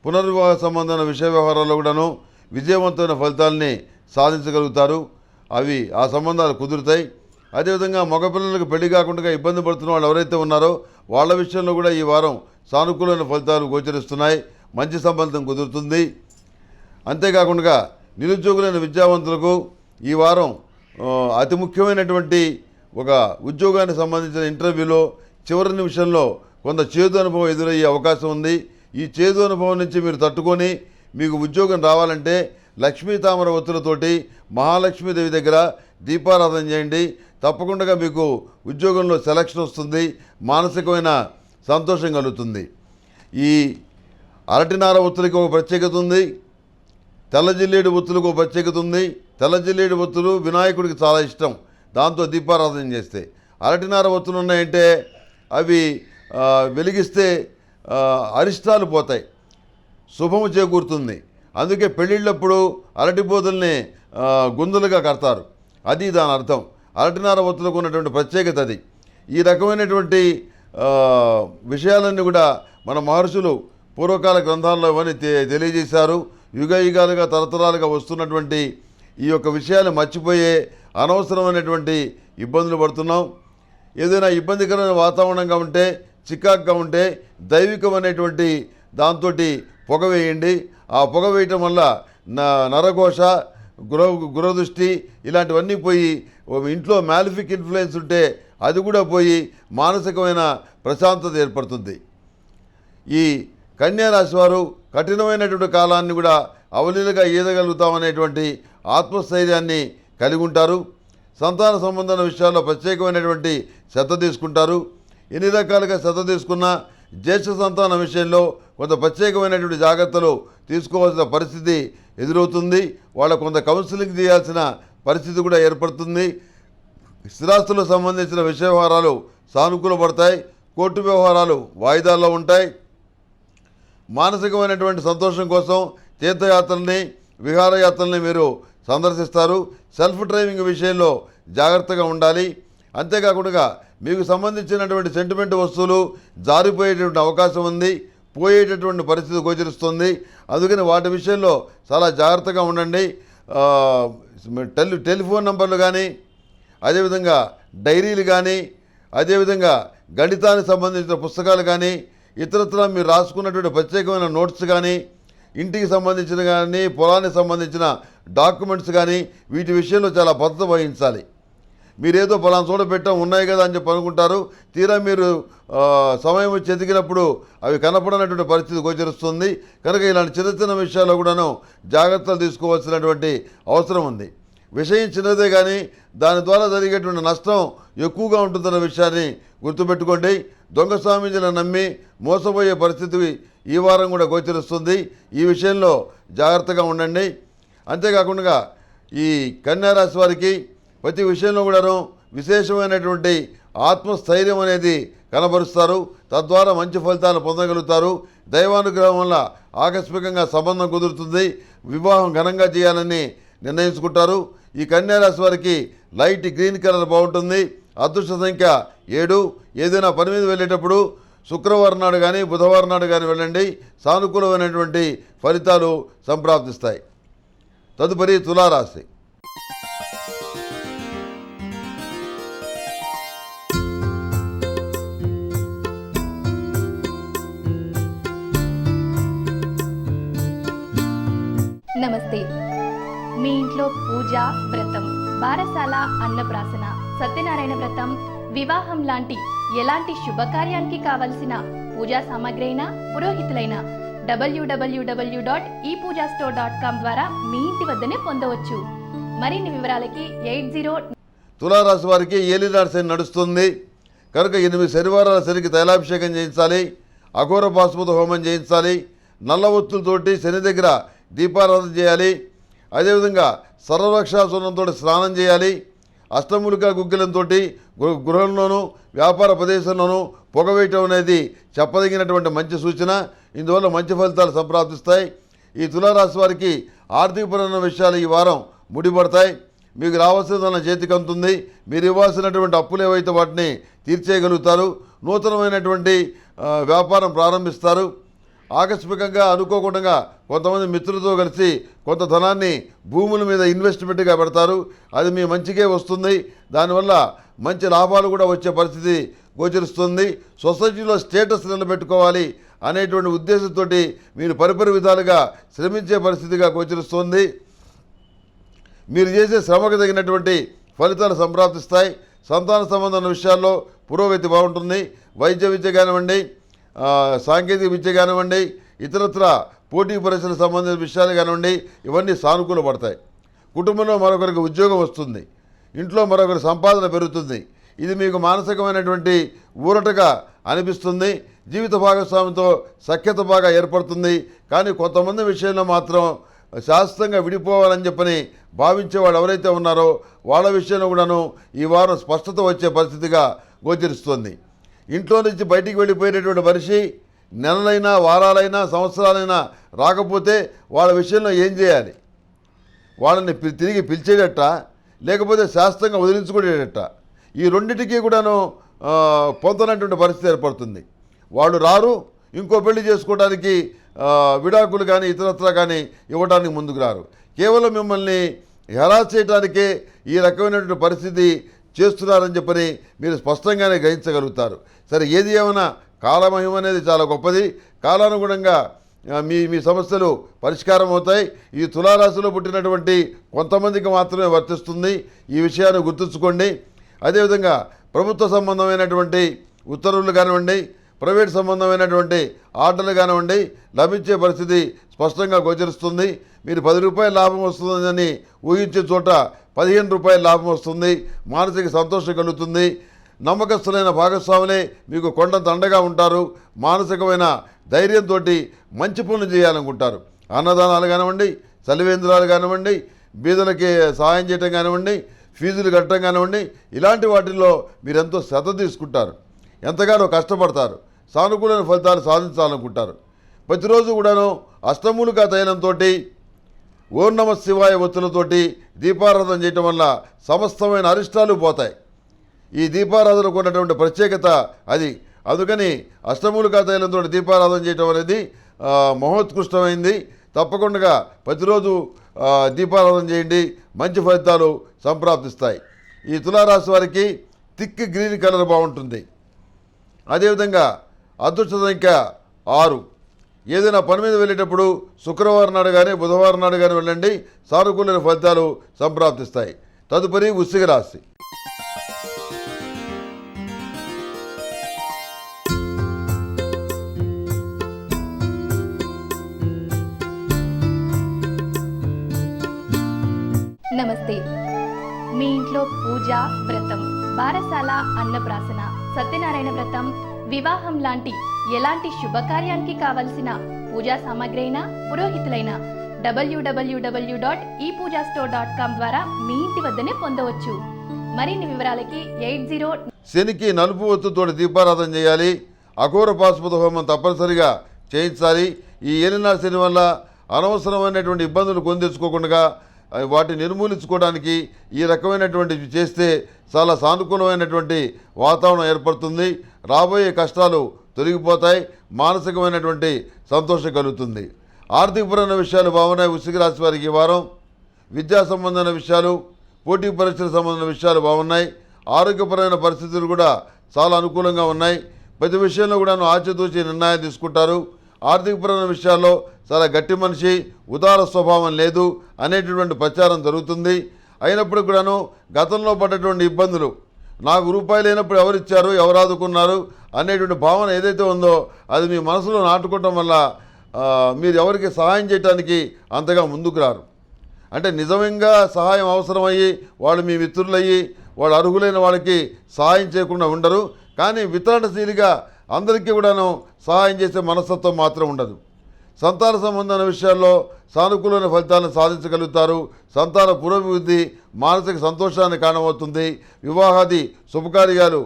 పునర్వివాహ సంబంధమైన విషయ వ్యవహారాల్లో కూడాను విజయవంతమైన ఫలితాలని సాధించగలుగుతారు. అవి ఆ సంబంధాలు కుదురుతాయి. అదేవిధంగా మగపిల్లలకు పెళ్లి కాకుండా ఇబ్బంది పడుతున్న వాళ్ళు ఎవరైతే ఉన్నారో వాళ్ళ విషయంలో కూడా ఈ వారం సానుకూలమైన ఫలితాలు గోచరిస్తున్నాయి. మంచి సంబంధం కుదురుతుంది. అంతేకాకుండా నిరుద్యోగులైన విద్యావంతులకు ఈ వారం అతి ముఖ్యమైనటువంటి ఒక ఉద్యోగానికి సంబంధించిన ఇంటర్వ్యూలో చివరి నిమిషంలో కొంత చేదు అనుభవం ఎదురయ్యే అవకాశం ఉంది. ఈ చేదు అనుభవం నుంచి మీరు తట్టుకొని మీకు ఉద్యోగం రావాలంటే లక్ష్మీ తామర ఒత్తులతోటి మహాలక్ష్మీదేవి దగ్గర దీపారాధన చేయండి. తప్పకుండా మీకు ఉద్యోగంలో సెలక్షన్ వస్తుంది. మానసికమైన సంతోషం కలుగుతుంది. ఈ అరటినార ఒత్తులకి ఒక ప్రత్యేకత ఉంది. తెల్ల జిల్లేడు ఒత్తులకు ఒక ప్రత్యేకత ఉంది. తెల్ల జిల్లేడు ఒత్తులు వినాయకుడికి చాలా ఇష్టం. దాంతో దీపారాధన చేస్తే అరటినార ఒత్తులు ఉన్నాయంటే అవి వెలిగిస్తే అరిష్టాలు పోతాయి, శుభము చేకూరుతుంది. అందుకే పెళ్ళిళ్ళప్పుడు అరటిబోతుల్ని గుందులుగా కడతారు. అది దాని అర్థం. అరటినార ఒత్తులకు ఉన్నటువంటి ప్రత్యేకత అది. ఈ రకమైనటువంటి విషయాలన్నీ కూడా మన మహర్షులు పూర్వకాల గ్రంథాల్లో ఇవన్నీ తెలియజేశారు. యుగ యుగాలుగా తరతరాలుగా వస్తున్నటువంటి ఈ యొక్క విషయాలు మర్చిపోయే అనవసరమైనటువంటి ఇబ్బందులు పడుతున్నాం. ఏదైనా ఇబ్బందికరమైన వాతావరణంగా ఉంటే, చికాకుగా ఉంటే దైవికమైనటువంటి దాంతో పొగ వేయండి. ఆ పొగ వేయటం వల్ల నరఘోష, గురదృష్టి ఇలాంటివన్నీ పోయి ఇంట్లో మ్యాలిఫిక్ ఇన్ఫ్లుయెన్స్ ఉంటే అది కూడా పోయి మానసికమైన ప్రశాంతత ఏర్పడుతుంది. ఈ కన్యా రాశి వారు కఠినమైనటువంటి కాలాన్ని కూడా అవలీలుగా ఈదగలుగుతామనేటువంటి ఆత్మస్థైర్యాన్ని కలిగి ఉంటారు. సంతాన సంబంధమైన విషయాల్లో ప్రత్యేకమైనటువంటి శ్రద్ధ తీసుకుంటారు. ఎన్ని రకాలుగా శ్రద్ధ తీసుకున్నా జ్యేష్ఠ సంతానం విషయంలో కొంత ప్రత్యేకమైనటువంటి జాగ్రత్తలు తీసుకోవాల్సిన పరిస్థితి ఎదురవుతుంది. వాళ్ళకు కొంత కౌన్సిలింగ్ చేయాల్సిన పరిస్థితి కూడా ఏర్పడుతుంది. స్థిరాస్తులకు సంబంధించిన విషయ వ్యవహారాలు సానుకూలపడతాయి. కోర్టు వ్యవహారాలు వాయిదాల్లో ఉంటాయి. మానసికమైనటువంటి సంతోషం కోసం తీర్థయాత్రల్ని, విహారయాత్రల్ని మీరు సందర్శిస్తారు. సెల్ఫ్ డ్రైవింగ్ విషయంలో జాగ్రత్తగా ఉండాలి. అంతేకాకుండా మీకు సంబంధించినటువంటి సెంటిమెంట్ వస్తువులు జారిపోయేటువంటి అవకాశం ఉంది, పోయేటటువంటి పరిస్థితి గోచరిస్తుంది. అందుకని వాటి విషయంలో చాలా జాగ్రత్తగా ఉండండి. టెలిఫోన్ నంబర్లు కానీ, అదేవిధంగా డైరీలు కానీ, అదేవిధంగా గణితానికి సంబంధించిన పుస్తకాలు కానీ, ఇతరత్ర మీరు రాసుకున్నటువంటి ప్రత్యేకమైన నోట్స్ కానీ, ఇంటికి సంబంధించిన కానీ, పొలానికి సంబంధించిన డాక్యుమెంట్స్ కానీ, వీటి విషయంలో చాలా భద్రత వహించాలి. మీరేదో పలానా చోట పెట్టాం ఉన్నాయి కదా అని చెప్పి అనుకుంటారు. తీరా మీరు సమయం వచ్చి ఎదిగినప్పుడు అవి కనపడనటువంటి పరిస్థితి గోచరిస్తుంది. కనుక ఇలాంటి చిన్న చిన్న విషయాల్లో కూడాను జాగ్రత్తలు తీసుకోవాల్సినటువంటి అవసరం ఉంది. విషయం చిన్నదే కానీ దాని ద్వారా జరిగేటువంటి నష్టం ఎక్కువగా ఉంటుందన్న విషయాన్ని గుర్తుపెట్టుకోండి. దొంగ స్వామీజీలను నమ్మి మోసపోయే పరిస్థితి ఈ వారం కూడా గోచరిస్తుంది. ఈ విషయంలో జాగ్రత్తగా ఉండండి. అంతేకాకుండా ఈ కన్యా రాశి వారికి ప్రతి విషయంలో కూడాను విశేషమైనటువంటి ఆత్మస్థైర్యం అనేది కనబరుస్తారు. తద్వారా మంచి ఫలితాలు పొందగలుగుతారు. దైవానుగ్రహం వల్ల ఆకస్మికంగా సంబంధం కుదురుతుంది. వివాహం ఘనంగా చేయాలని నిర్ణయించుకుంటారు. ఈ కన్యా రాశి వారికి లైట్ గ్రీన్ కలర్ బాగుంటుంది. అదృష్ట సంఖ్య 7. ఏదైనా పని మీద వెళ్ళేటప్పుడు శుక్రవారం నాడు కానీ, బుధవారం నాడు కానీ వెళ్ళండి. సానుకూలమైనటువంటి ఫలితాలు సంప్రాప్తిస్తాయి. తదుపరి తులారాశి. నమస్తే. మీ ఇంట్లో పూజ, వ్రతం, బారసాల, అన్నప్రాసన, సత్యనారాయణ వ్రతం, వివాహం లాంటి ఎలాంటి శుభకార్యానికి కావలసిన పూజా సామాగ్రి అయినా, పురోహితులైన www.epoojastore.com ద్వారా మీ ఇంటి వద్దనే పొందవచ్చు. మరిన్ని వివరాలకి 80. తులారాశి వారికి ఏలినాడు శని నడుస్తుంది కనుక 8 శనివారాల శనికి తైలాభిషేకం చేయించాలి. అఘోర పాశుపత హోమం చేయించాలి. నల్ల ఒత్తులతోటి శని దగ్గర దీపారాధన చేయాలి. అదేవిధంగా సర్వరక్షాసునంతో స్నానం చేయాలి. అష్టమూలికా గుగ్గిలంతో గృహంలోనూ వ్యాపార ప్రదేశంలోనూ పొగవేయటం అనేది చెప్పదగినటువంటి మంచి సూచన. ఇందువల్ల మంచి ఫలితాలు సంప్రాప్తిస్తాయి. ఈ తులారాశి వారికి ఆర్థికపరమైన విషయాలు ఈ వారం ముడిపడతాయి. మీకు రావాల్సిన చేతికి అందుతుంది. మీరు ఇవ్వాల్సినటువంటి అప్పులు ఏవైతే వాటిని తీర్చేయగలుగుతారు. నూతనమైనటువంటి వ్యాపారం ప్రారంభిస్తారు. ఆకస్మికంగా అనుకోకుండా కొంతమంది మిత్రులతో కలిసి కొంత ధనాన్ని భూముల మీద ఇన్వెస్ట్మెంట్గా పెడతారు. అది మీ మంచికే వస్తుంది. దానివల్ల మంచి లాభాలు కూడా వచ్చే పరిస్థితి గోచరిస్తుంది. సొసైటీలో స్టేటస్ నిలబెట్టుకోవాలి అనేటువంటి ఉద్దేశంతో మీరు పరిపరి విధాలుగా శ్రమించే పరిస్థితిగా గోచరిస్తుంది. మీరు చేసే శ్రమకు తగినటువంటి ఫలితాలు సంప్రాప్తిస్తాయి. సంతాన సంబంధమైన విషయాల్లో పురోగతి బాగుంటుంది. వైద్య విద్య కానివ్వండి, సాంకేతిక విద్య కానివ్వండి, ఇతరత్ర పోటీ పరీక్షలకు సంబంధించిన విషయాలు కానివ్వండి, ఇవన్నీ సానుకూల పడతాయి. కుటుంబంలో మరొకరికి ఉద్యోగం వస్తుంది. ఇంట్లో మరొకరి సంపాదన పెరుగుతుంది. ఇది మీకు మానసికమైనటువంటి ఊరటగా అనిపిస్తుంది. జీవిత భాగస్వామితో సఖ్యత బాగా ఏర్పడుతుంది. కానీ కొంతమంది విషయంలో మాత్రం శాశ్వతంగా విడిపోవాలని చెప్పని భావించే వాళ్ళు ఎవరైతే ఉన్నారో వాళ్ళ విషయంలో కూడాను ఈ వారం స్పష్టత వచ్చే పరిస్థితిగా గోచరిస్తుంది. ఇంట్లో నుంచి బయటికి వెళ్ళిపోయినటువంటి మనిషి నెలలైనా, వారాలైనా, సంవత్సరాలైనా రాకపోతే వాళ్ళ విషయంలో ఏం చేయాలి? వాళ్ళని తిరిగి పిలిచేటట్ట, లేకపోతే శాస్త్రంగా వదిలించుకునేటట్ట, ఈ రెండింటికి కూడాను పొందనటువంటి పరిస్థితి ఏర్పడుతుంది. వాళ్ళు రారు, ఇంకో పెళ్లి చేసుకోవడానికి విడాకులు కానీ ఇతరత్ర కానీ ఇవ్వడానికి ముందుకు రారు. కేవలం మిమ్మల్ని హెరాస్ చేయడానికే ఈ రకమైనటువంటి పరిస్థితి చేస్తున్నారని చెప్పని మీరు స్పష్టంగానే గ్రహించగలుగుతారు. సరే, ఏది ఏమైనా కాలమహిమ అనేది చాలా గొప్పది. కాలానుగుణంగా మీ మీ సమస్యలు పరిష్కారం అవుతాయి. ఈ తులారాశిలో పుట్టినటువంటి కొంతమందికి మాత్రమే వర్తిస్తుంది. ఈ విషయాన్ని గుర్తుంచుకోండి. అదేవిధంగా ప్రభుత్వ సంబంధమైనటువంటి ఉత్తర్వులు కానివ్వండి, ప్రైవేట్ సంబంధమైనటువంటి ఆర్డర్లు కానివ్వండి లభించే పరిస్థితి స్పష్టంగా గోచరిస్తుంది. మీరు 10 రూపాయల లాభం వస్తుందని ఊహించే చోట 15 రూపాయల లాభం వస్తుంది. మానసిక సంతోషం కలుగుతుంది. నమ్మకస్తులైన భాగస్వాములే మీకు కొండంత అండగా ఉంటారు. మానసికమైన ధైర్యంతో మంచి పనులు చేయాలనుకుంటారు. అన్నదానాలు కానివ్వండి, చలివేంద్రాలు కానివ్వండి, బీదలకి సహాయం చేయటం కానివ్వండి, ఫీజులు కట్టడం కానివ్వండి, ఇలాంటి వాటిల్లో మీరెంతో శ్రద్ధ తీసుకుంటారు. ఎంతగానో కష్టపడతారు. సానుకూలమైన ఫలితాలు సాధించాలనుకుంటారు. ప్రతిరోజు కూడాను అష్టమూలికా తైలంతో ఓం నమ శివాయ ఒత్తులతోటి దీపారాధన చేయటం వల్ల సమస్తమైన అరిష్టాలు పోతాయి. ఈ దీపారాధనకు ఉన్నటువంటి ప్రత్యేకత అది. అందుకని అష్టమూలికా తైలంతో దీపారాధన చేయటం అనేది మహోత్కృష్టమైంది. తప్పకుండా ప్రతిరోజు దీపారాధన చేయండి, మంచి ఫలితాలు సంప్రాప్తిస్తాయి. ఈ తులారాశి వారికి థిక్ గ్రీన్ కలర్ బాగుంటుంది. అదేవిధంగా అదృష్ట సంఖ్య 6. ఏదైనా పని మీద వెళ్ళేటప్పుడు శుక్రవారం నాడు కానీ బుధవారం నాడు కానీ వెళ్ళండి, సానుకూలమైన ఫలితాలు సంప్రాప్తిస్తాయి. తదుపరి వృశ్చిక రాశి. నమస్తే. మీ ఇంట్లో పూజ, వ్రతం, బారసాల, అన్నప్రాసన, సత్యనారాయణ వ్రతం, వివాహం లాంటి ఎలాంటి శుభకార్యానికి కావలసిన పూజా సామాగ్రి అయినా, పురోహితులైన www.epoojastore.com ద్వారా మీ ఇంటి వద్దనే పొందవచ్చు. మరిన్ని వివరాలకి 80. శనికి నలుపు ఒత్తుతో దీపారాధన చేయాలి. అఘోర పాశుపత హోమం తప్పనిసరిగా చేయించాలి. ఈ ఏలినాడు శని వల్ల అనవసరమైనటువంటి ఇబ్బందులు కొని తెచ్చుకోకుండా వాటిని నిర్మూలించుకోవడానికి ఈ రకమైనటువంటివి చేస్తే చాలా సానుకూలమైనటువంటి వాతావరణం ఏర్పడుతుంది. రాబోయే కష్టాలు తొలగిపోతాయి. మానసికమైనటువంటి సంతోషం కలుగుతుంది. ఆర్థికపరమైన విషయాలు బాగున్నాయి. వృశ్చిక రాశి వారికి ఈ వారం విద్యా సంబంధమైన విషయాలు, పోటీ పరీక్షల సంబంధమైన విషయాలు బాగున్నాయి. ఆరోగ్యపరమైన పరిస్థితులు కూడా చాలా అనుకూలంగా ఉన్నాయి. ప్రతి విషయంలో కూడా ఆచితూచి నిర్ణయాలు తీసుకుంటారు. ఆర్థికపరమైన విషయాల్లో చాలా గట్టి మనిషి, ఉదార స్వభావం లేదు అనేటటువంటి ప్రచారం జరుగుతుంది. అయినప్పుడు కూడాను గతంలో పడ్డటువంటి ఇబ్బందులు, నాకు రూపాయి లేనప్పుడు ఎవరిచ్చారు, ఎవరు ఆదుకున్నారు అనేటువంటి భావన ఏదైతే ఉందో అది మీ మనసులో నాటుకోవటం వల్ల మీరు ఎవరికి సహాయం చేయడానికి అంతగా ముందుకు రారు. అంటే నిజంగా సహాయం అవసరమయ్యి వాళ్ళు మీ మిత్రులయ్యి వాళ్ళు అర్హులైన వాళ్ళకి సహాయం చేయకుండా ఉండరు. కానీ వితరణశీలిగా అందరికీ కూడాను సహాయం చేసే మనస్తత్వం మాత్రం ఉండదు. సంతాన సంబంధమైన విషయాల్లో సానుకూలమైన ఫలితాలను సాధించగలుగుతారు. సంతాన పురోభివృద్ధి మానసిక సంతోషాన్ని కారణమవుతుంది. వివాహాది శుభకార్యాలు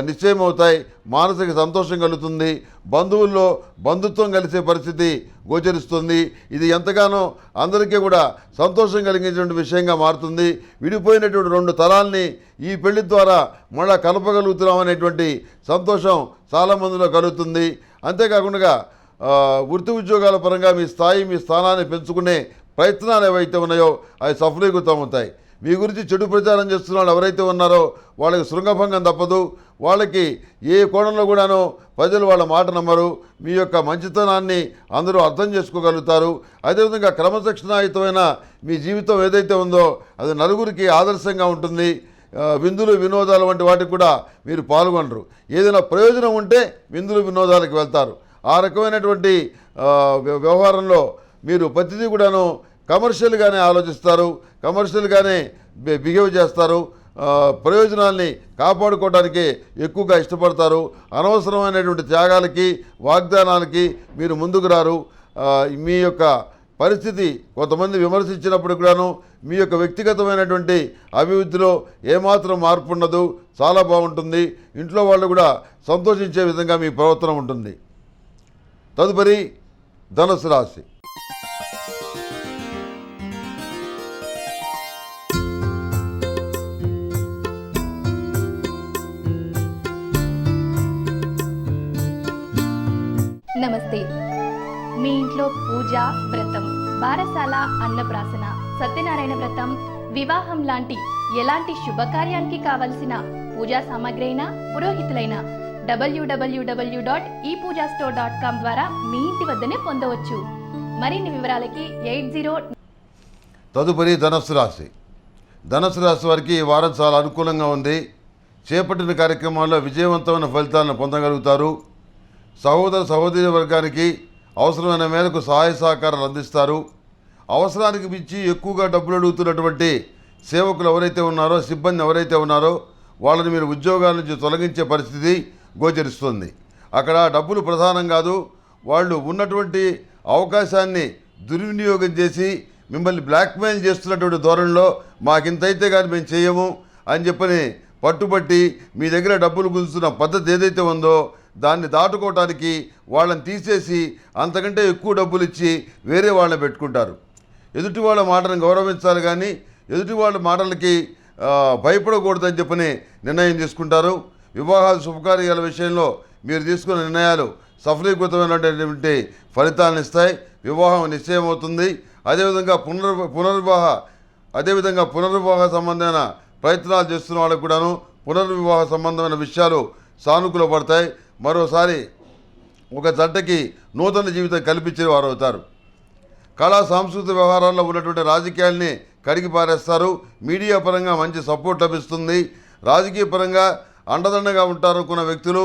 నిశ్చయమవుతాయి. మానసిక సంతోషం కలుగుతుంది. బంధువుల్లో బంధుత్వం కలిసే పరిస్థితి గోచరిస్తుంది. ఇది ఎంతగానో అందరికీ కూడా సంతోషం కలిగించేటువంటి విషయంగా మారుతుంది. విడిపోయినటువంటి 2 తరాల్ని ఈ పెళ్లి ద్వారా మళ్ళా కలపగలుగుతున్నాం అనేటువంటి సంతోషం చాలామందిలో కలుగుతుంది. అంతేకాకుండా వృత్తి ఉద్యోగాల పరంగా మీ స్థాయి, మీ స్థానాన్ని పెంచుకునే ప్రయత్నాలు ఏవైతే ఉన్నాయో అవి సఫలీకృతం అవుతాయి. మీ గురించి చెడు ప్రచారం చేస్తున్న వాళ్ళు ఎవరైతే ఉన్నారో వాళ్ళకి శృంగభంగం తప్పదు. వాళ్ళకి ఏ కోణంలో కూడానో ప్రజలు వాళ్ళ మాట నమ్మరు. మీ యొక్క మంచితనాన్ని అందరూ అర్థం చేసుకోగలుగుతారు. అదేవిధంగా క్రమశిక్షణాయుతమైన మీ జీవితం ఏదైతే ఉందో అది నలుగురికి ఆదర్శంగా ఉంటుంది. విందులు వినోదాలు వంటి వాటికి కూడా మీరు పాల్గొనరు. ఏదైనా ప్రయోజనం ఉంటే విందులు వినోదాలకు వెళ్తారు. ఆ రకమైనటువంటి వ్యవహారంలో మీరు ప్రతిదీ కూడాను కమర్షియల్గానే ఆలోచిస్తారు, కమర్షియల్గానే బిహేవ్ చేస్తారు. ప్రయోజనాల్ని కాపాడుకోవడానికి ఎక్కువగా ఇష్టపడతారు. అనవసరమైనటువంటి త్యాగాలకి, వాగ్దానాలకి మీరు ముందుకు రారు. మీ యొక్క పరిస్థితి కొంతమంది విమర్శించినప్పుడు కూడాను మీ యొక్క వ్యక్తిగతమైనటువంటి అభివృద్ధిలో ఏమాత్రం మార్పు ఉండదు. చాలా బాగుంటుంది. ఇంట్లో వాళ్ళు కూడా సంతోషించే విధంగా మీ ప్రవర్తన ఉంటుంది. తదుపరి ధనుసు రాశి. నమస్తే. మీ ఇంట్లో పూజ, వ్రతం, బారసాల, అన్నప్రాసన, సత్యనారాయణ వ్రతం, వివాహం లాంటి ఎలాంటి శుభకార్యానికి కావలసిన పూజా సామాగ్రి అయినా, పురోహితులైన www.epoojastore.com ద్వారా మీ ఇంటి వద్దనే పొందవచ్చు. మరిన్ని వివరాలకి 80. తదుపరి ధనస్సు రాశి. ధనస్సు రాశి వారికి ఈ వారం చాలా అనుకూలంగా ఉంది. చేపట్టిన కార్యక్రమాల్లో విజయవంతమైన ఫలితాలను పొందగలుగుతారు. సహోదరి వర్గానికి అవసరమైన మేరకు సహాయ సహకారాలు అందిస్తారు. అవసరానికి మించి ఎక్కువగా డబ్బులు అడుగుతున్నటువంటి సేవకులు ఎవరైతే ఉన్నారో, సిబ్బంది ఎవరైతే ఉన్నారో వాళ్ళని మీరు ఉద్యోగాల నుంచి తొలగించే పరిస్థితి గోచరిస్తుంది. అక్కడ డబ్బులు ప్రధానం కాదు, వాళ్ళు ఉన్నటువంటి అవకాశాన్ని దుర్వినియోగం చేసి మిమ్మల్ని బ్లాక్మెయిల్ చేస్తున్నటువంటి ధోరణిలో మాకింతైతే కానీ మేము చేయము అని చెప్పని పట్టుబట్టి మీ దగ్గర డబ్బులు గుంజుతున్న పద్ధతి ఏదైతే ఉందో దాన్ని దాటుకోవటానికి వాళ్ళని తీసేసి అంతకంటే ఎక్కువ డబ్బులు ఇచ్చి వేరే వాళ్ళని పెట్టుకుంటారు. ఎదుటి వాళ్ళ మాటను గౌరవించాలి కానీ ఎదుటి వాళ్ళ మాటలకి భయపడకూడదని చెప్పని నిర్ణయం తీసుకుంటారు. వివాహాలు శుభకార్యాల విషయంలో మీరు తీసుకున్న నిర్ణయాలు సఫలీకృతమైనటువంటి ఫలితాలను ఇస్తాయి. వివాహం నిశ్చయమవుతుంది. అదేవిధంగా పునర్వివాహ సంబంధమైన ప్రయత్నాలు చేస్తున్న వాళ్ళకు కూడాను పునర్వివాహ సంబంధమైన విషయాలు సానుకూలపడతాయి. మరోసారి ఒక జంటకి నూతన జీవితం కల్పించిన వారు అవుతారు. కళా సాంస్కృతిక వ్యవహారాల్లో ఉన్నటువంటి రాజకీయాల్ని కడిగి పారేస్తారు. మీడియా పరంగా మంచి సపోర్ట్ లభిస్తుంది. రాజకీయ పరంగా అండదండగా ఉంటారనుకున్న వ్యక్తులు,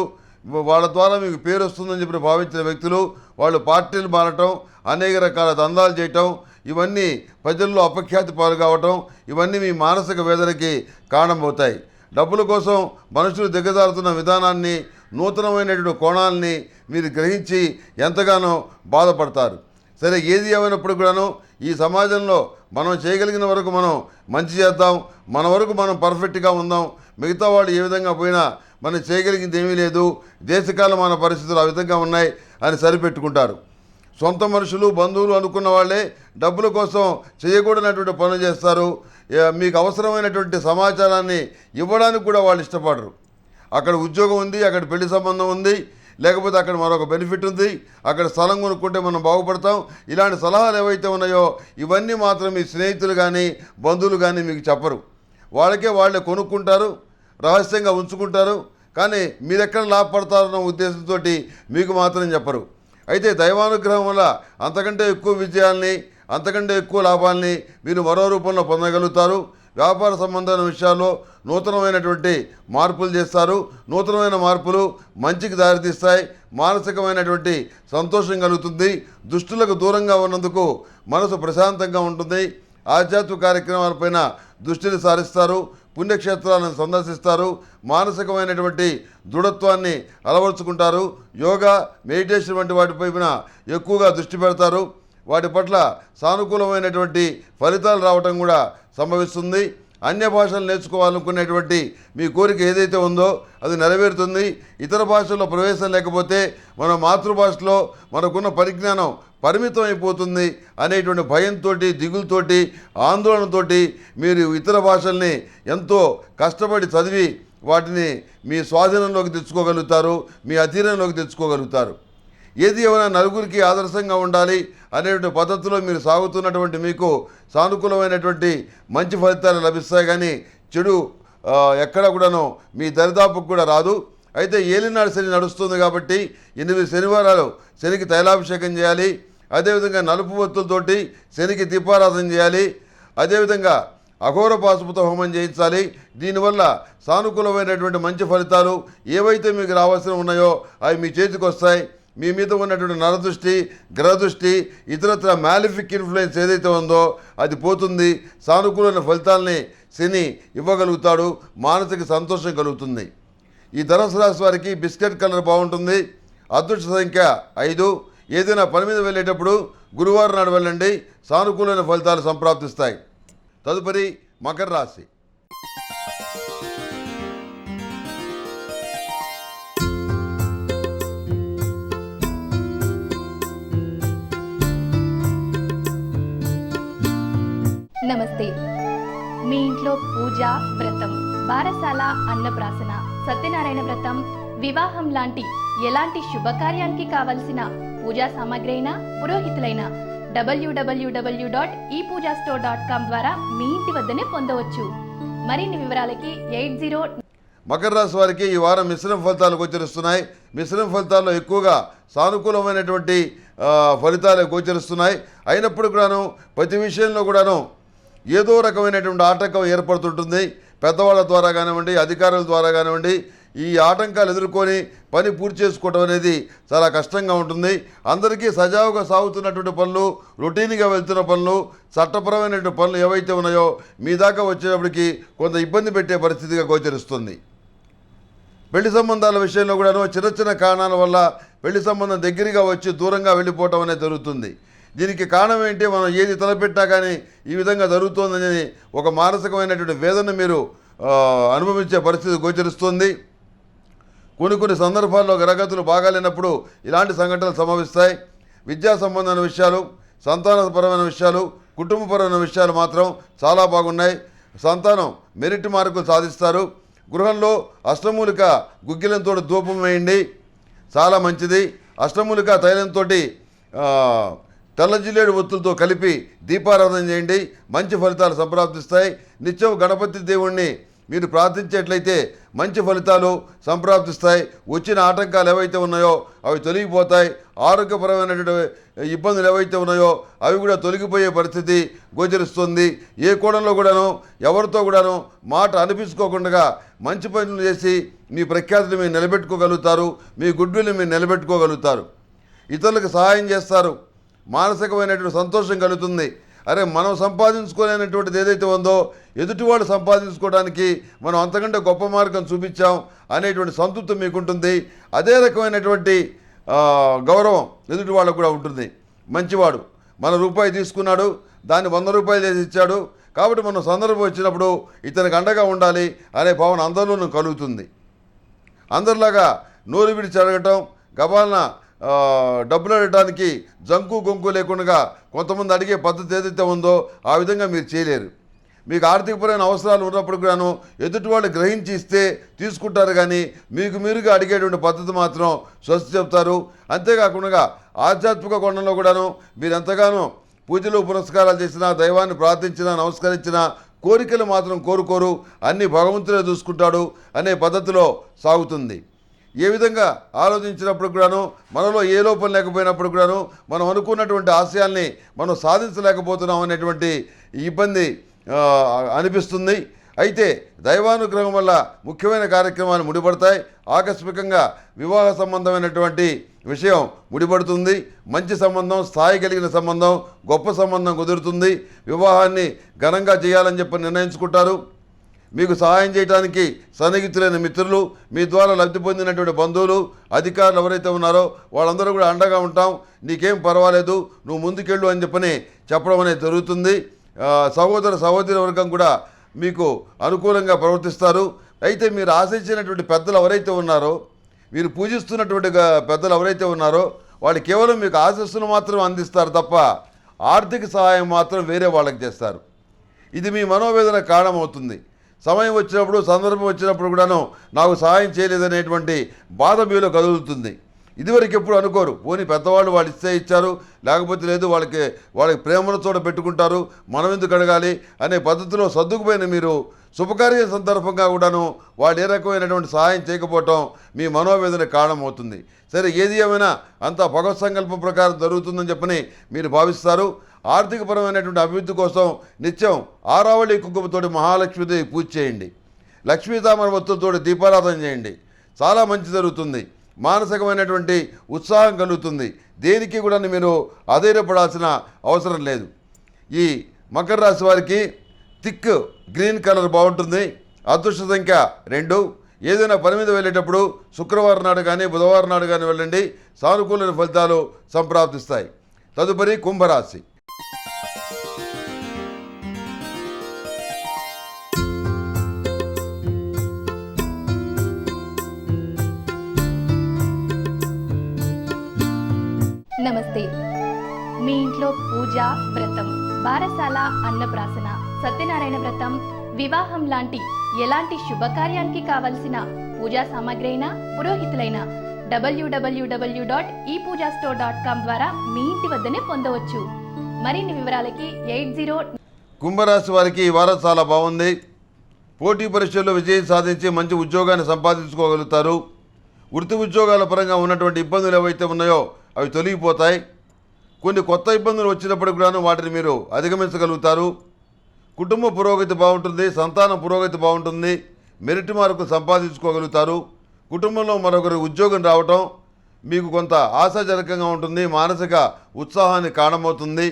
వాళ్ళ ద్వారా మీకు పేరు వస్తుందని చెప్పి భావించిన వ్యక్తులు వాళ్ళు పార్టీలు మారటం, అనేక రకాల దందాలు చేయటం, ఇవన్నీ ప్రజల్లో అపఖ్యాతి పాలు కావటం, ఇవన్నీ మీ మానసిక వేదనకి కారణమవుతాయి. డబ్బుల కోసం మనుషులు దిగజారుతున్న విధానాన్ని, నూతనమైనటువంటి కోణాలని మీరు గ్రహించి ఎంతగానో బాధపడతారు. సరే, ఏది ఏమైనప్పుడు కూడాను ఈ సమాజంలో మనం చేయగలిగిన వరకు మనం మంచి చేద్దాం, మన వరకు మనం పర్ఫెక్ట్గా ఉందాం. మిగతా వాళ్ళు ఏ విధంగా పోయినా మనం చేయగలిగింది ఏమీ లేదు, దేశకాలమాన పరిస్థితులు ఆ విధంగా ఉన్నాయి అని సరిపెట్టుకుంటారు. సొంత మనుషులు, బంధువులు అనుకున్న వాళ్ళే డబ్బుల కోసం చేయకూడనటువంటి పనులు చేస్తారు. మీకు అవసరమైనటువంటి సమాచారాన్ని ఇవ్వడానికి కూడా వాళ్ళు ఇష్టపడరు. అక్కడ ఉద్యోగం ఉంది, అక్కడ పెళ్లి సంబంధం ఉంది, లేకపోతే అక్కడ మరొక బెనిఫిట్ ఉంది, అక్కడ స్థలం కొనుక్కుంటే మనం బాగుపడతాం, ఇలాంటి సలహాలు ఏవైతే ఉన్నాయో ఇవన్నీ మాత్రం మీ స్నేహితులు కానీ బంధువులు కానీ మీకు చెప్పరు. వాళ్ళే కొనుక్కుంటారు, రహస్యంగా ఉంచుకుంటారు. కానీ మీరెక్కడ లాభపడతారన్న ఉద్దేశంతో మీకు మాత్రం చెప్పరు. అయితే దైవానుగ్రహం వల్ల అంతకంటే ఎక్కువ విజయాల్ని, అంతకంటే ఎక్కువ లాభాల్ని మీరు మరో రూపంలో పొందగలుగుతారు. వ్యాపార సంబంధమైన విషయాల్లో నూతనమైనటువంటి మార్పులు చేస్తారు. నూతనమైన మార్పులు మంచికి దారితీస్తాయి. మానసికమైనటువంటి సంతోషం కలుగుతుంది. దుష్టులకు దూరంగా ఉన్నందుకు మనసు ప్రశాంతంగా ఉంటుంది. ఆధ్యాత్మిక కార్యక్రమాలపైన దృష్టిని సారిస్తారు. పుణ్యక్షేత్రాలను సందర్శిస్తారు. మానసికమైనటువంటి దృఢత్వాన్ని అలవరుచుకుంటారు. యోగా, మెడిటేషన్ వంటి వాటిపైన ఎక్కువగా దృష్టి పెడతారు. వాటి పట్ల సానుకూలమైనటువంటి ఫలితాలు రావటం కూడా సంభవిస్తుంది. అన్య భాషలు నేర్చుకోవాలనుకునేటువంటి మీ కోరిక ఏదైతే ఉందో అది నెరవేరుతుంది. ఇతర భాషల్లో ప్రవేశం లేకపోతే మన మాతృభాషలో మనకున్న పరిజ్ఞానం పరిమితం అయిపోతుంది అనేటువంటి భయంతో, దిగులతోటి, ఆందోళనతోటి మీరు ఇతర భాషల్ని ఎంతో కష్టపడి చదివి వాటిని మీ స్వాధీనంలోకి తెచ్చుకోగలుగుతారు, మీ అధీనంలోకి తెచ్చుకోగలుగుతారు. ఏది ఏమైనా నలుగురికి ఆదర్శంగా ఉండాలి అనేటువంటి పద్ధతిలో మీరు సాగుతున్నటువంటి మీకు సానుకూలమైనటువంటి మంచి ఫలితాలు లభిస్తాయి. కానీ చెడు ఎక్కడ కూడాను మీ దరిదాపుకు కూడా రాదు. అయితే ఏలినాడు శని నడుస్తుంది కాబట్టి 8 శనివారాలు శనికి తైలాభిషేకం చేయాలి. అదేవిధంగా నలుపు ఒత్తులతోటి శనికి దీపారాధన చేయాలి. అదేవిధంగా అఘోర పాశుపత హోమం చేయించాలి. దీనివల్ల సానుకూలమైనటువంటి మంచి ఫలితాలు ఏవైతే మీకు రావాల్సి ఉన్నాయో అవి మీ చేతికి వస్తాయి. మీ మీద ఉన్నటువంటి నరదృష్టి, గ్రహదృష్టి, ఇతరత్ర మ్యాలిఫిక్ ఇన్ఫ్లుయెన్స్ ఏదైతే ఉందో అది పోతుంది. సానుకూలమైన ఫలితాలని శని ఇవ్వగలుగుతాడు. మానసిక సంతోషం కలుగుతుంది. ఈ ధనుసు రాశి వారికి బిస్కెట్ కలర్ బాగుంటుంది. అదృష్ట సంఖ్య 5. ఏదైనా పని మీద వెళ్ళేటప్పుడు గురువారం నాడు వెళ్ళండి. సానుకూలమైన ఫలితాలు సంప్రాప్తిస్తాయి. తదుపరి మకర రాశి. నమస్తే. మీ ఇంట్లో పూజ, వ్రతం, బారసాల, అన్నప్రాసన, సత్యనారాయణ వ్రతం, వివాహం లాంటి ఎలాంటి శుభకార్యానికి కావలసిన పూజా సామాగ్రి అయినా, పురోహితులైన www.epoojastore.com ద్వారా మీ ఇంటి వద్దనే పొందవచ్చు. మరిన్ని వివరాలకి 80. మకర రాశి వారికి ఈ వారం మిశ్రమ ఫలితాలు గోచరిస్తున్నాయి. మిశ్రమ ఫలితాల్లో ఎక్కువగా సానుకూలమైనటువంటి ఫలితాలు గోచరిస్తున్నాయి. అయినప్పుడు కూడాను ప్రతి విషయంలో కూడాను ఏదో రకమైనటువంటి ఆటంకం ఏర్పడుతుంటుంది. పెద్దవాళ్ళ ద్వారా కానివ్వండి, అధికారుల ద్వారా కానివ్వండి, ఈ ఆటంకాలు ఎదుర్కొని పని పూర్తి చేసుకోవడం అనేది చాలా కష్టంగా ఉంటుంది. అందరికీ సజావుగా సాగుతున్నటువంటి పనులు, రొటీన్గా వెళ్తున్న పనులు, చట్టపరమైనటువంటి పనులు ఏవైతే ఉన్నాయో మీ దాకా వచ్చేటప్పటికి కొంత ఇబ్బంది పెట్టే పరిస్థితిగా గోచరిస్తుంది. పెళ్లి సంబంధాల విషయంలో కూడాను చిన్న చిన్న కారణాల వల్ల పెళ్లి సంబంధం దగ్గరగా వచ్చి దూరంగా వెళ్ళిపోవటం అనేది జరుగుతుంది. దీనికి కారణం ఏంటి, మనం ఏది తలపెట్టా కానీ ఈ విధంగా జరుగుతోందని ఒక మానసికమైనటువంటి వేదన మీరు అనుభవించే పరిస్థితి గోచరిస్తుంది. కొన్ని సందర్భాల్లో గ్రహగతులు బాగాలేనప్పుడు ఇలాంటి సంఘటనలు సంభవిస్తాయి. విద్యా సంబంధమైన విషయాలు, సంతానపరమైన విషయాలు, కుటుంబపరమైన విషయాలు మాత్రం చాలా బాగున్నాయి. సంతానం మెరిట్ మార్కులు సాధిస్తారు. గృహంలో అష్టమూలిక గుగ్గిలంతో ధూపం వేయండి, చాలా మంచిది. అష్టమూలిక తైలంతో తెల్ల జిల్లేడు ఒత్తులతో కలిపి దీపారాధన చేయండి, మంచి ఫలితాలు సంప్రాప్తిస్తాయి. నిత్యం గణపతి దేవుణ్ణి మీరు ప్రార్థించేట్లయితే మంచి ఫలితాలు సంప్రాప్తిస్తాయి. వచ్చిన ఆటంకాలు ఏవైతే ఉన్నాయో అవి తొలగిపోతాయి. ఆరోగ్యపరమైనటువంటి ఇబ్బందులు ఏవైతే ఉన్నాయో అవి కూడా తొలగిపోయే పరిస్థితి గోచరిస్తుంది. ఏ కోణంలో కూడాను ఎవరితో కూడాను మాట అనిపించుకోకుండా మంచి పనులు చేసి మీ ప్రఖ్యాతిని మీరు నిలబెట్టుకోగలుగుతారు. మీ గుడ్ విల్ని మీరు నిలబెట్టుకోగలుగుతారు. ఇతరులకు సహాయం చేస్తారు. మానసికమైనటువంటి సంతోషం కలుగుతుంది. అరే, మనం సంపాదించుకోలేనటువంటిది ఏదైతే ఉందో ఎదుటివాళ్ళు సంపాదించుకోవడానికి మనం అంతకంటే గొప్ప మార్గం చూపించాం అనేటువంటి సంతృప్తి మీకుంటుంది. అదే రకమైనటువంటి గౌరవం ఎదుటి వాళ్ళకు కూడా ఉంటుంది. మంచివాడు మన రూపాయి తీసుకున్నాడు, దాన్ని 100 రూపాయలు చేసి ఇచ్చాడు కాబట్టి మనం సందర్భం వచ్చినప్పుడు ఇతనికి అండగా ఉండాలి అనే భావన అందరిలోనూ కలుగుతుంది. అందరిలాగా నోరు విడిచి అడగటం, గబాలన డబ్బులు అడగడానికి జంకు గొంకు లేకుండా కొంతమంది అడిగే పద్ధతి ఏదైతే ఉందో ఆ విధంగా మీరు చేయలేరు. మీకు ఆర్థికపరమైన అవసరాలు ఉన్నప్పుడు కూడాను ఎదుటి వాళ్ళు గ్రహించి ఇస్తే తీసుకుంటారు, కానీ మీకు మీరుగా అడిగేటువంటి పద్ధతి మాత్రం స్వస్తి చెప్తారు. అంతేకాకుండా ఆధ్యాత్మిక కోణంలో కూడాను మీరు ఎంతగానో పూజలు పురస్కారాలు చేసినా, దైవాన్ని ప్రార్థించినా, నమస్కరించినా కోరికలు మాత్రం కోరుకోరు. అన్ని భగవంతుడే చూసుకుంటాడు అనే పద్ధతిలో సాగుతుంది. ఏ విధంగా ఆలోచించినప్పుడు కూడాను మనలో ఏ లోపం లేకపోయినప్పుడు కూడాను మనం అనుకున్నటువంటి ఆశయాల్ని మనం సాధించలేకపోతున్నాం అనేటువంటి ఇబ్బంది అనిపిస్తుంది. అయితే దైవానుగ్రహం వల్ల ముఖ్యమైన కార్యక్రమాలు ముడిపడతాయి. ఆకస్మికంగా వివాహ సంబంధమైనటువంటి విషయం ముడిపడుతుంది. మంచి సంబంధం, స్థాయి కలిగిన సంబంధం, గొప్ప సంబంధం కుదురుతుంది. వివాహాన్ని ఘనంగా చేయాలని చెప్పి నిర్ణయించుకుంటారు. మీకు సహాయం చేయడానికి సన్నిహితులైన మిత్రులు, మీ ద్వారా లబ్ధి పొందినటువంటి బంధువులు, అధికారులు ఎవరైతే ఉన్నారో వాళ్ళందరూ కూడా అండగా ఉంటాం, నీకేం పర్వాలేదు, నువ్వు ముందుకెళ్ళు అని చెప్పడం అనేది జరుగుతుంది. సహోదరి వర్గం కూడా మీకు అనుకూలంగా ప్రవర్తిస్తారు. అయితే మీరు ఆశించినటువంటి పెద్దలు ఎవరైతే ఉన్నారో, మీరు పూజిస్తున్నటువంటి పెద్దలు ఎవరైతే ఉన్నారో వాళ్ళు కేవలం మీకు ఆశీస్సులు మాత్రం అందిస్తారు తప్ప ఆర్థిక సహాయం మాత్రం వేరే వాళ్ళకి చేస్తారు. ఇది మీ మనోవేదన కారణమవుతుంది. సమయం వచ్చినప్పుడు, సందర్భం వచ్చినప్పుడు కూడాను నాకు సహాయం చేయలేదనేటువంటి బాధ మీలో కదులుతుంది. ఇదివరకు ఎప్పుడు అనుకోరు, పోనీ పెద్దవాళ్ళు వాళ్ళు ఇస్తే ఇచ్చారు, లేకపోతే లేదు, వాళ్ళకి ప్రేమను చోట పెట్టుకుంటారు, మనం ఎందుకు అడగాలి అనే పద్ధతిలో సర్దుకుపోయిన మీరు శుభకార్య సందర్భంగా కూడాను వాళ్ళు ఏ రకమైనటువంటి సహాయం చేయకపోవటం మీ మనోవేదన కారణమవుతుంది. సరే, ఏది ఏమైనా అంతా భగవత్ సంకల్పం ప్రకారం జరుగుతుందని చెప్పని మీరు భావిస్తారు. ఆర్థికపరమైనటువంటి అభివృద్ధి కోసం నిత్యం ఆరావళి కుంకుమతోటి మహాలక్ష్మీదేవి పూజ చేయండి, లక్ష్మీతామర వత్తులతో దీపారాధన చేయండి, చాలా మంచి జరుగుతుంది. మానసికమైనటువంటి ఉత్సాహం కలుగుతుంది. దేనికి కూడా మీరు అధైర్యపడాల్సిన అవసరం లేదు. ఈ మకర రాశి వారికి థిక్ గ్రీన్ కలర్ బాగుంటుంది. అదృష్ట సంఖ్య 2. ఏదైనా పని మీద వెళ్ళేటప్పుడు శుక్రవారం నాడు కానీ బుధవారం నాడు కానీ వెళ్ళండి, సానుకూల ఫలితాలు సంప్రాప్తిస్తాయి. తదుపరి కుంభరాశి. నమస్తే. మీ ఇంట్లో పూజ, వ్రతం, బారసాల, అన్నప్రాసన, సత్యనారాయణ వ్రతం, వివాహం లాంటి ఎలాంటి శుభకార్యానికి కావలసిన పూజా సామాగ్రి అయినా, పురోహితులైన www.epoojastore.com ద్వారా మీ ఇంటి వద్దనే పొందవచ్చు. మరిన్ని వివరాలకి 80. కుంభరాశి వారికి ఈ వారం చాలా బాగుంది. పోటీ పరీక్షల్లో విజయం సాధించి మంచి ఉద్యోగాన్ని సంపాదించుకోగలుగుతారు. వృత్తి ఉద్యోగాల పరంగా ఉన్నటువంటి ఇబ్బందులు ఏవైతే ఉన్నాయో అవి తొలగిపోతాయి. కొన్ని కొత్త ఇబ్బందులు వచ్చినప్పటికి కూడాను వాటిని మీరు అధిగమించగలుగుతారు. కుటుంబ పురోగతి బాగుంటుంది, సంతాన పురోగతి బాగుంటుంది, మెరిట్ మార్కులు సంపాదించుకోగలుగుతారు. కుటుంబంలో మరొకరి ఉద్యోగం రావటం మీకు కొంత ఆశాజనకంగా ఉంటుంది, మానసిక ఉత్సాహాన్ని కారణమవుతుంది.